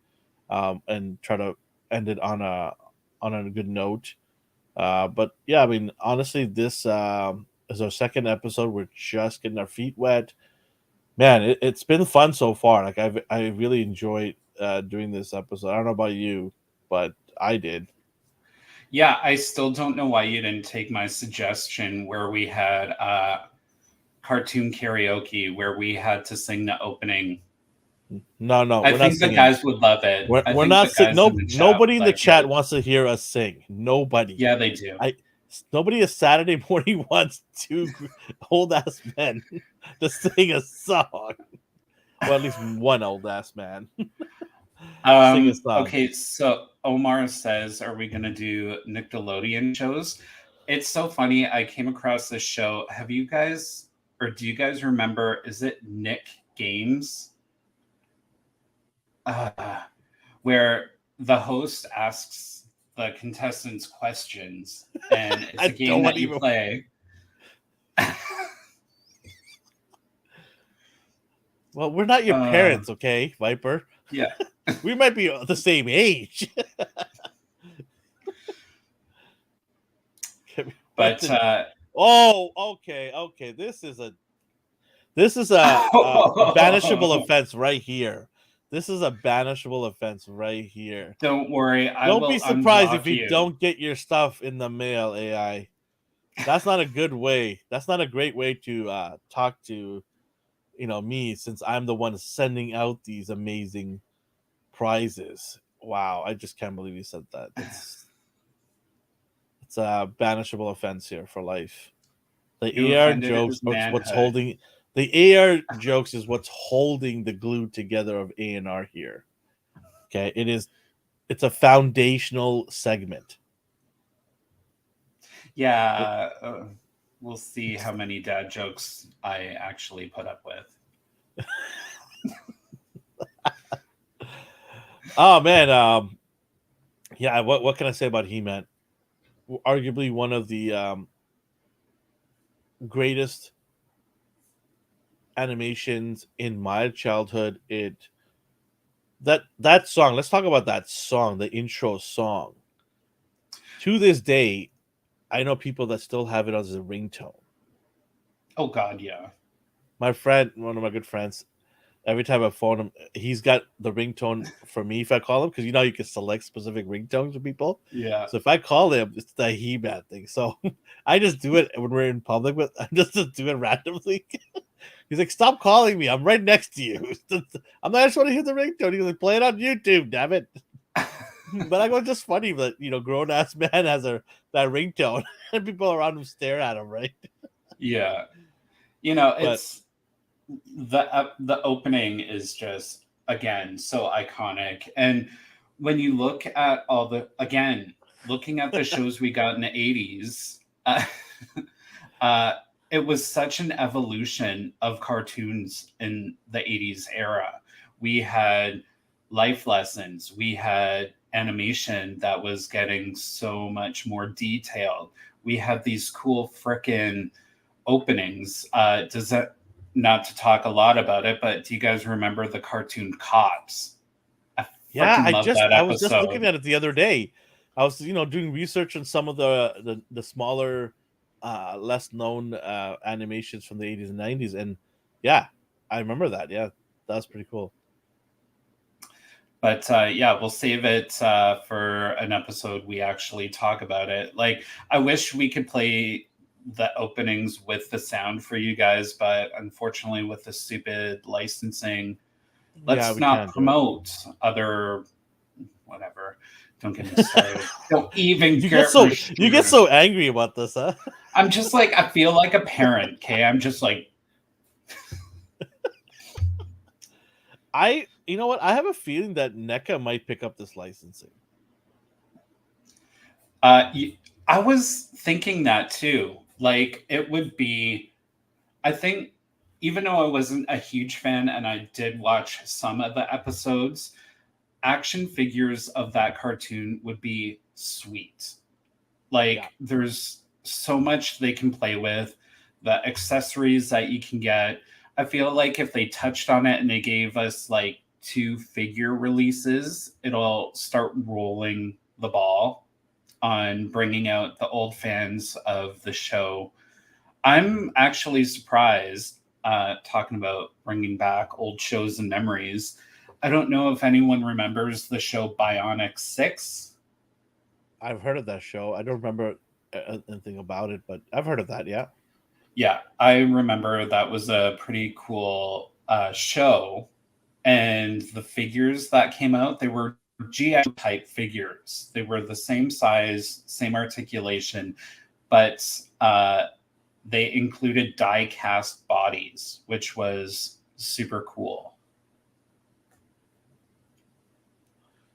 and try to end it on a good note. But yeah, I mean, honestly, this is our second episode. We're just getting our feet wet. Man, it's been fun so far. Like I really enjoyed doing this episode. I don't know about you, but I did. Yeah, I still don't know why you didn't take my suggestion where we had cartoon karaoke where we had to sing the opening. No, no, I we're not think the singing. guys would love it. I We're think not the sing. guys in Nope. the chat would Nobody in the like chat it. wants to hear us sing. Nobody. Yeah, they do. I nobody a Saturday morning wants two old ass men to sing a song. Well, at least one old ass man sing a song. Okay, so Omar says, "Are we gonna do Nickelodeon shows?" It's so funny. I came across this show. Have you guys, or do you guys remember? Is it Nick Games? Where the host asks the contestants questions, and it's a I game don't want that to you even. play. Well, we're not your uh, parents, okay, Viper. yeah. We might be the same age. What But the? Oh, okay, okay. This is a banishable offense right here. This is a banishable offense right here. don't worry, I Don't be will surprised if unblock you you. don't get your stuff in the mail, AI. That's not a good way. That's not a great way to talk to me, since I'm the one sending out these amazing prizes. Wow, I just can't believe you said that. It's a banishable offense here for life. You The AR offended jokes his are what's manhood. holding the AR jokes is what's holding the glue together of A&R here. Okay, it's a foundational segment. It, Yeah, we'll see how many dad jokes I actually put up with. oh man, yeah. What can I say about He-Man? Arguably one of the greatest animations in my childhood. That song. Let's talk about that song, the intro song. To this day, I know people that still have it as a ringtone. Oh God, yeah, My friend, one of my good friends, every time I phone him, he's got the ringtone for me if I call him, because you can select specific ringtones for people. yeah. So if I call him, it's the He-Man thing. So I just do it when we're in public, but I just do it randomly. He's like, "Stop calling me! I'm right next to you." I'm like, "I just want to hear the ringtone." He's like, "Play it on YouTube, damn it!" But I go, just funny that grown ass man has that ringtone, and people around him stare at him, right? Yeah, But it's the opening is just again so iconic, and when you look at all the again looking at the shows we got in the 80s, uh, it was such an evolution of cartoons in the 80s era. We had life lessons, we had animation that was getting so much more detailed. We had these cool frickin' openings. Does that, not to talk a lot about it, but do you guys remember the cartoon Cops? I yeah, freaking love that I was just looking episode. at it the other day. I was doing research on some of the smaller, less known animations from the 80s and 90s, and yeah, I remember that. Yeah, that's pretty cool. But yeah, we'll save it for an episode we actually talk about it. Like, I wish we could play the openings with the sound for you guys, but unfortunately, with the stupid licensing, Yeah, let's we not can't do it. promote other whatever. Don't get me started. Don't even You get get so me you get started. so angry about this, huh? I'm just like, I feel like a parent, okay? I'm just like, You know what? I have a feeling that NECA might pick up this licensing. uh, I was thinking that too. Like, it would be, I think, even though I wasn't a huge fan and I did watch some of the episodes, action figures of that cartoon would be sweet. Yeah, Like there's so much they can play with, the accessories that you can get. I feel like if they touched on it and they gave us like two figure releases, it'll start rolling the ball on bringing out the old fans of the show. I'm actually surprised, talking about bringing back old shows and memories. I don't know if anyone remembers the show Bionic 6. I've heard of that show. I don't remember anything about it, but I've heard of that. Yeah. Yeah, I remember that was a pretty cool show. And the figures that came out, they were GI type figures. They were the same size, same articulation, but they included die cast bodies, which was super cool.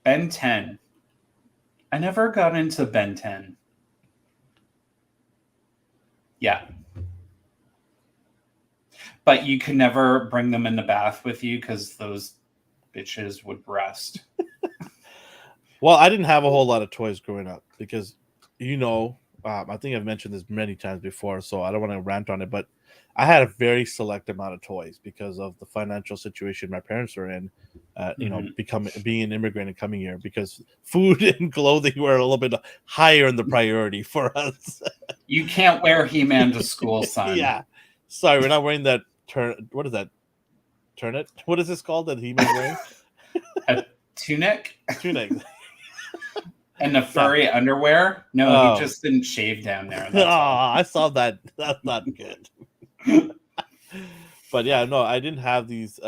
Ben 10. I never got into Ben 10. Yeah. But you could never bring them in the bath with you because those bitches would rust. Well, I didn't have a whole lot of toys growing up because, you know, I think I've mentioned this many times before, so I don't want to rant on it, but I had a very select amount of toys because of the financial situation my parents were in. You know, Mhm. becoming being an immigrant and coming here because food and clothing were a little bit higher in the priority for us. You can't wear He Man to school, son. Yeah, sorry, we're not wearing that turn. What is that? Turnip? What is this called that He Man's wearing? A tunic Tunic. and the Yeah. furry underwear? No, he Oh, just didn't shave down there. oh, That's all. I saw that. That's not good. But yeah, no, I didn't have these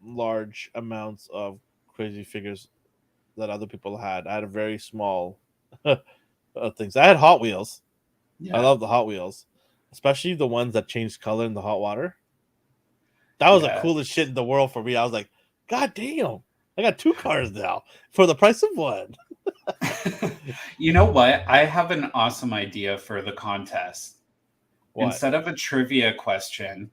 large amounts of crazy figures that other people had. I had a very small things. I had Hot Wheels. I Yeah. love the Hot Wheels, especially the ones that changed color in the hot water. That was the coolest shit Yes. in the world for me. I was like, God damn, I got two cars now for the price of one. You know what? I have an awesome idea for the contest. What? Instead of a trivia question,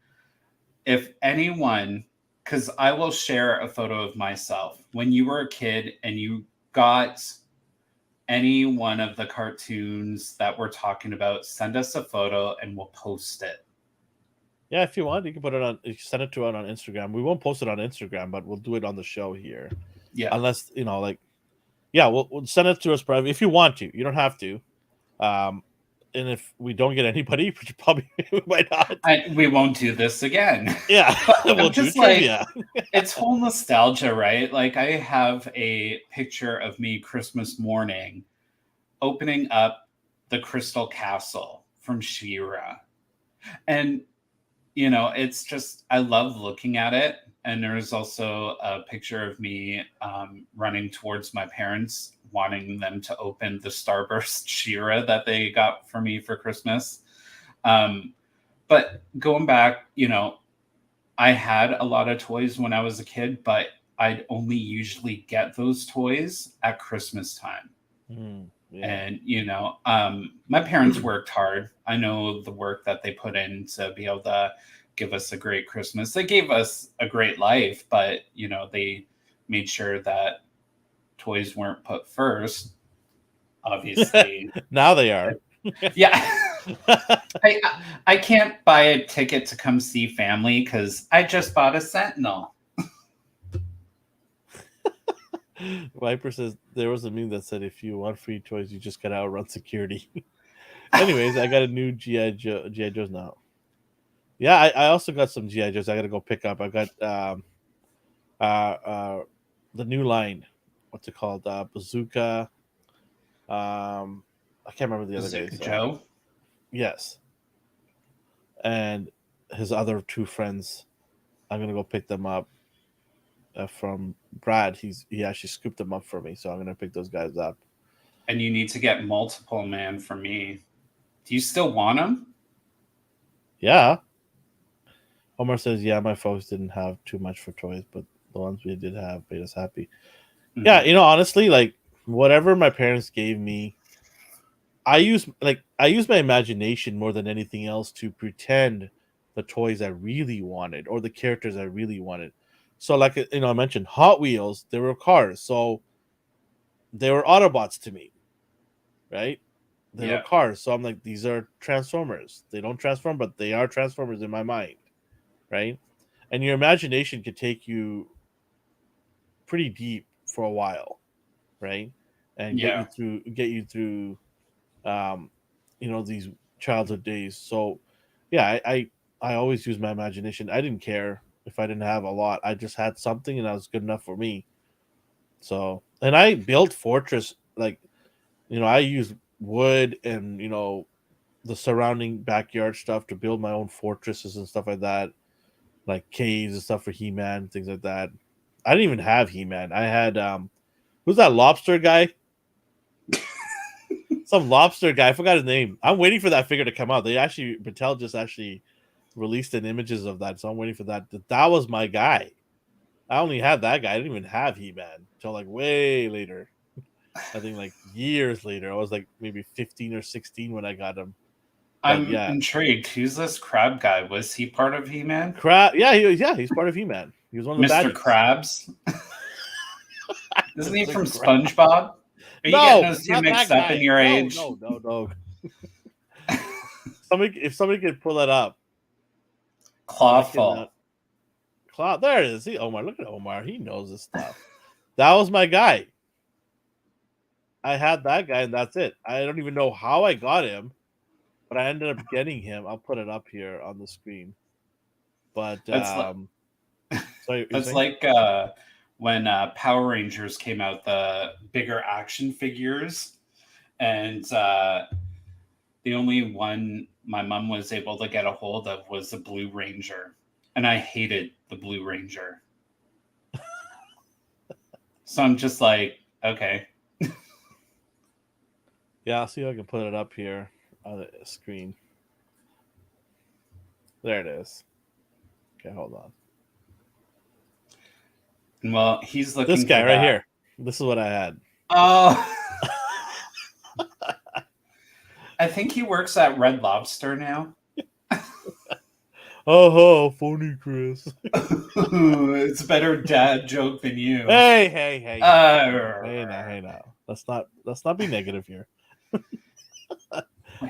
if anyone, because I will share a photo of myself when you were a kid and you got any one of the cartoons that we're talking about, send us a photo and we'll post it. Yeah, if you want, you can put it on. You can send it to us on Instagram. We won't post it on Instagram, but we'll do it on the show here. Yeah. Unless you know, like, yeah, we'll send it to us private if you want to. You don't have to. Um, and if we don't get anybody, which probably we might not. We won't do this again. Yeah, But we'll I'm do just like, trivia. it's whole nostalgia, right? Like, I have a picture of me Christmas morning opening up the Crystal Castle from Shira. And it's just I love looking at it. And there's also a picture of me running towards my parents, wanting them to open the Starburst Shira that they got for me for Christmas. Um, but going back, I had a lot of toys when I was a kid, but I'd only usually get those toys at Christmas time. Yeah. And my parents worked hard. I know the work that they put in to be able to give us a great Christmas. They gave us a great life, but they made sure that toys weren't put first. Obviously, Now they are. yeah. I I can't buy a ticket to come see family because I just bought a Sentinel. Viper says there was a meme that said if you want free toys, you just gotta outrun security. Anyways, I got a new GI Joes now. Yeah, I also got some GI Joes. I gotta go pick up. I got uh, uh, the new line. What's it called? Bazooka. I can't remember the other Bazooka guys. Joe. Yes, and his other two friends. I'm gonna go pick them up from Brad. He actually scooped them up for me, so I'm gonna pick those guys up. And you need to get multiple, man, for me. Do you still want them? Yeah. Omar says, "Yeah, my folks didn't have too much for toys, but the ones we did have made us happy." Yeah, Mm-hmm. honestly, like whatever my parents gave me, I use my imagination more than anything else to pretend the toys I really wanted or the characters I really wanted. So, like I mentioned Hot Wheels, they were cars. So they were Autobots to me, right? They were Yeah. cars, so I'm like, these are Transformers. They don't transform, but they are Transformers in my mind, right? And your imagination could take you pretty deep for a while, right? And Yeah. get you through um, these childhood days. So yeah, I always use my imagination. I didn't care if I didn't have a lot. I just had something, and that was good enough for me. So, and I built fortress, like, I used wood and the surrounding backyard stuff to build my own fortresses and stuff like that, like caves and stuff for He-Man, things like that. I didn't even have He-Man. I had who's that lobster guy? Some lobster guy. I forgot his name. I'm waiting for that figure to come out. Mattel just actually released an images of that, so I'm waiting for that. That was my guy. I only had that guy. I didn't even have He-Man until like way later. I think like years later. I was like maybe 15 or 16 when I got him. But I'm yeah, intrigued. Who's this crab guy? Was he part of He-Man? Crab. Yeah, he was. Yeah, he's part of He-Man. He was one of the Mr. baddies. Krabs? Isn't he Mr. from Crab. SpongeBob? Are you getting No, those two not that mixed up in guy. your No, age? no, no, no. If somebody could pull that up, I Clawful. cannot. Cloud. There it is. See, Omar. Look at Omar. He knows this stuff. That was my guy. I had that guy, and that's it. I don't even know how I got him, but I ended up getting him. I'll put it up here on the screen. But That's li- sorry, you're that's saying? like when Power Rangers came out, the bigger action figures, and the only one my mom was able to get a hold of was the Blue Ranger, and I hated the Blue Ranger. So I'm just like, okay. Yeah, I'll see if I can put it up here on the screen. There it is. Okay, hold on. And well, he's This looking for guy right that. here. This is what I had. Oh, I think he works at Red Lobster now. Oh, funny, Chris. It's a better dad joke than you. Hey, hey, hey now, hey now, Uh, hey now. Let's not be negative here.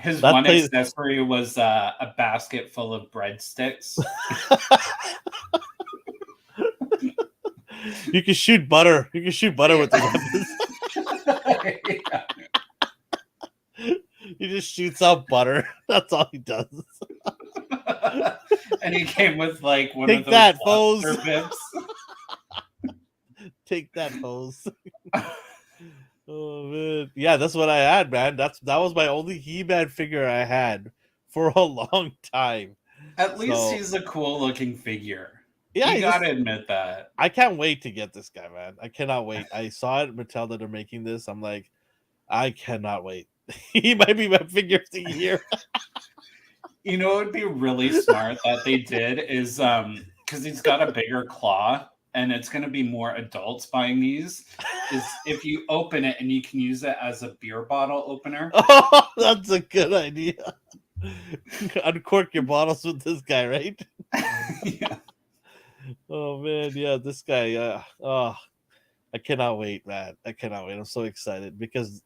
his That one plays. accessory was a basket full of breadsticks. You can shoot butter. You can shoot butter with the weapons. He just shoots out butter. That's all he does. And he came with like one of Take those that, foes. lobster bibs. Take that, foes. Oh man, yeah, that's what I had, man. That was my only He-Man figure I had for a long time. At least So he's a cool looking figure. yeah, You gotta admit that. I can't wait to get this guy, man. I cannot wait. I saw it, Mattel, that are making this. I'm like, I cannot wait. He might be my figure of the year. You know, it would be really smart that they did is because he's got a bigger claw and it's going to be more adults buying these. Is if you open it and you can use it as a beer bottle opener. Oh, that's a good idea. Uncork your bottles with this guy, right? Yeah. Oh man, yeah, this guy. Oh, I cannot wait, man. I cannot wait. I'm so excited because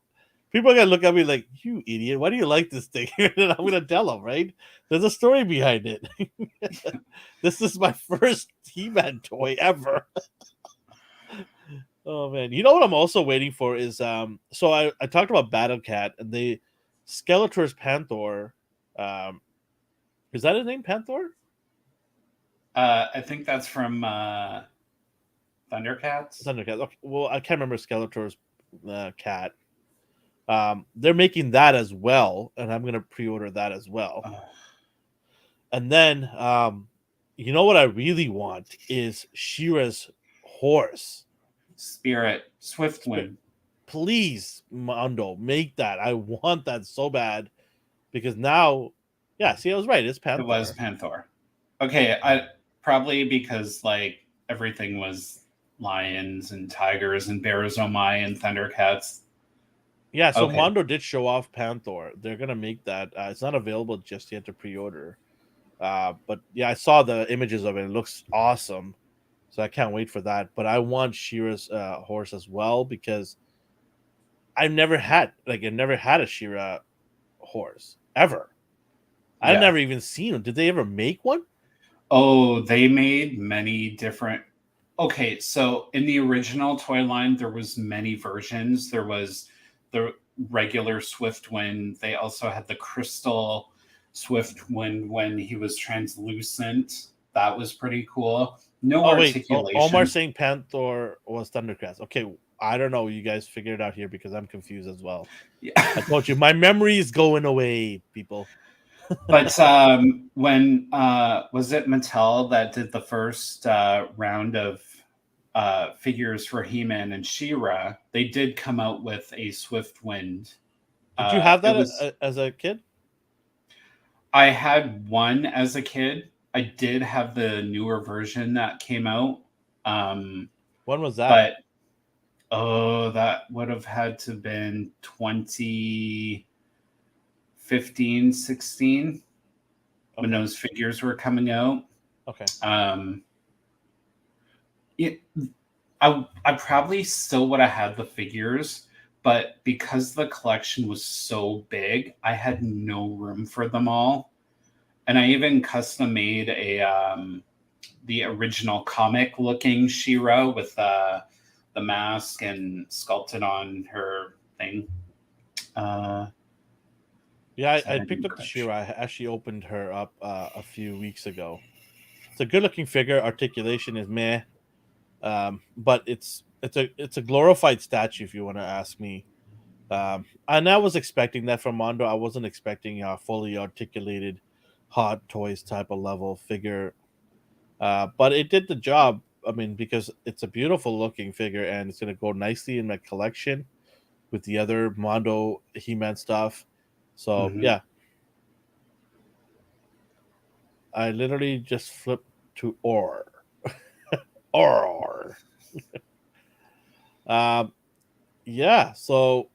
people are gonna look at me like, "You idiot! Why do you like this thing?" And I'm gonna tell them, right? There's a story behind it. This is my first He-Man toy ever. Oh man, you know what I'm also waiting for is So I talked about Battle Cat and the Skeletor's Panther. Um, is that his name, Panther? I think that's from Thundercats. Thundercat. Okay, well, I can't remember Skeletor's cat. They're making that as well, and I'm gonna pre-order that as well. Oh, And then, you know what I really want is Shira's horse. Spirit, Swiftwind. Please, Mondo, make that. I want that so bad because now, yeah. See, I was right. It's It was Panther. Panther. Okay, I probably because like everything was lions and tigers and bears oh my and Thundercats. Yeah. So Okay, Mondo did show off Panther. They're gonna make that. It's not available just yet to pre-order. But yeah, I saw the images of it. It looks awesome. So I can't wait for that. But I want Shira's horse as well because I never had a Shira horse ever. I've Yeah. never even seen them. Did they ever make one? Oh, they made many different. Okay, so in the original toy line, there was many versions. There was the regular Swift Wind. They also had the crystal Swift Wind when he was translucent. That was pretty cool. No Oh wait, Omar articulation. saying Panther was Thundercats. Okay, I don't know. You guys figure it out here because I'm confused as well. Yeah. I told you my memory is going away, people. But when was it Mattel that did the first round of figures for He-Man and She-Ra? They did come out with a Swift Wind. Did you have It that was as a kid? I had one as a kid. I did have the newer version that came out, um, When was that? but oh, that would have had to been 2015, 16 when Okay, those figures were coming out. okay. Um, it, I probably still would have had the figures, but because the collection was so big, I had no room for them all. And I even custom made a the original comic looking Shira with the mask and sculpted on her thing. Uh, Yeah, is that I a picked new up the crutch? Shira. I actually opened her up a few weeks ago. It's a good looking figure. Articulation is meh, but it's a glorified statue if you want to ask me. And I was expecting that from Mondo. I wasn't expecting a fully articulated Hot Toys type of level figure, but it did the job. I mean, because it's a beautiful looking figure and it's going to go nicely in my collection with the other Mondo He-Man stuff. So Mm-hmm. yeah, I literally just flipped to or. Um, yeah. So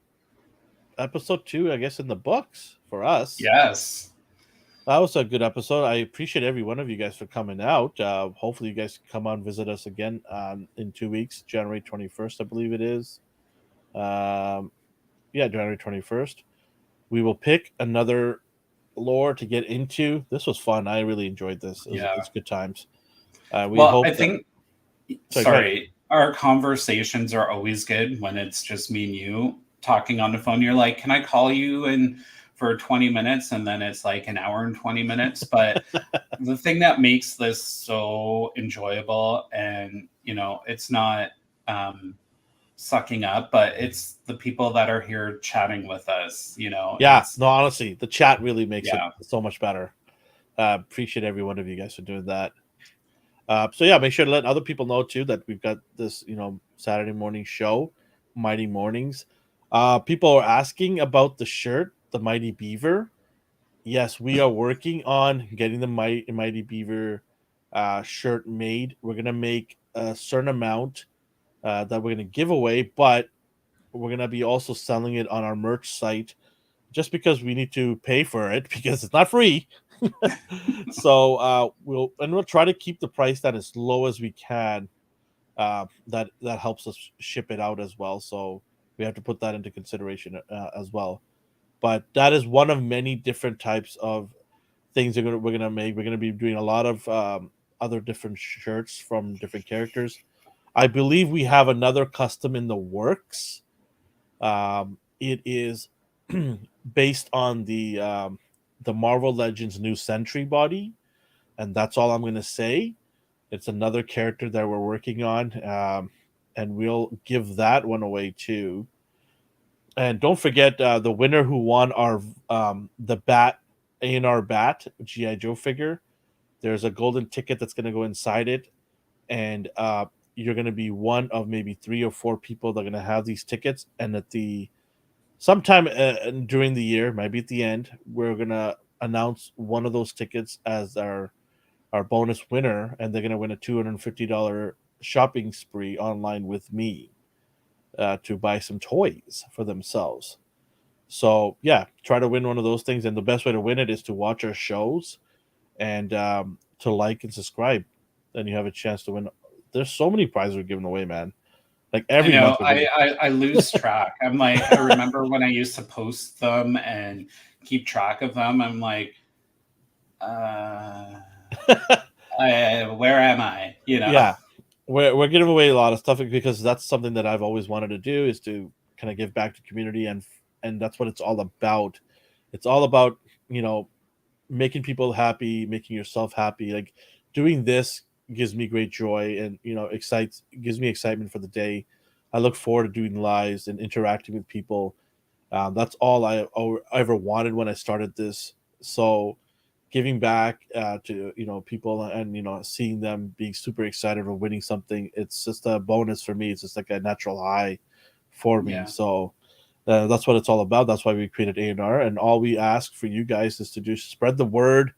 episode 2, I guess, in the books for us. Yes. That was a good episode. I appreciate every one of you guys for coming out. Hopefully, you guys can come on visit us again in 2 weeks, January 21st, I believe it is. Um, yeah, January 21st. We will pick another lore to get into. This was fun. I really enjoyed this. Yeah. It's good times. We Well, I hope that. think, Sorry, go ahead. sorry, our conversations are always good when it's just me and you talking on the phone. You're like, can I call you in for 20 minutes? And then it's like an hour and 20 minutes. But the thing that makes this so enjoyable and, it's not sucking up, but it's the people that are here chatting with us. Yeah, It's, no, honestly, the chat really makes it yeah. so much better. Appreciate every one of you guys for doing that. So yeah, make sure to let other people know too that we've got this, Saturday morning show, Mighty Mornings. People are asking about the shirt, the Mighty Beaver. Yes, we are working on getting the Mighty Beaver shirt made. We're gonna make a certain amount that we're gonna give away, but we're gonna be also selling it on our merch site just because we need to pay for it because it's not free. So we'll try to keep the price down as low as we can. That helps us ship it out as well. So we have to put that into consideration as well. But that is one of many different types of things we're gonna make. We're gonna be doing a lot of other different shirts from different characters. I believe we have another custom in the works. It is based on the Marvel Legends new Sentry body, and that's all I'm gonna say. It's another character that we're working on, and we'll give that one away too. And don't forget the winner who won our the Bat A&R Bat GI Joe figure. There's a golden ticket that's going to go inside it, and you're going to be one of maybe 3 or 4 people that are going to have these tickets. And at the sometime during the year, maybe at the end, we're going to announce one of those tickets as our bonus winner, and they're going to win a $250 shopping spree online with me to buy some toys for themselves. So yeah, try to win one of those things, and the best way to win it is to watch our shows and to like and subscribe. Then you have a chance to win. There's so many prizes we're giving away, man. Like I every know. month we're getting. I lose track. I'm like, I remember when I used to post them and keep track of them. I'm like, uh, where am I? You know? Yeah, we're giving away a lot of stuff because that's something that I've always wanted to do is to kind of give back to community, and that's what it's all about. It's all about, you know, making people happy, making yourself happy. Like doing this gives me great joy, and excites gives me excitement for the day. I look forward to doing lives and interacting with people. That's all I ever wanted when I started this. So giving back to people, and seeing them being super excited or winning something, it's just a bonus for me. It's just like a natural high for me. Yeah. So that's what it's all about. That's why we created A&R, and all we ask for you guys is to do spread the word,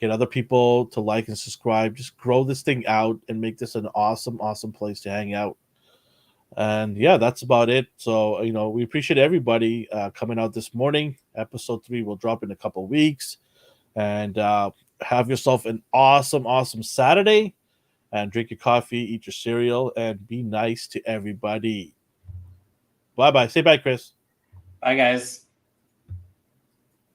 get other people to like and subscribe, just grow this thing out and make this an awesome place to hang out. And yeah, that's about it. So we appreciate everybody coming out this morning. Episode 3 will drop in a couple weeks, and have yourself an awesome Saturday, and drink your coffee, eat your cereal, and be nice to everybody. Bye bye. Say bye, Chris. Bye, guys.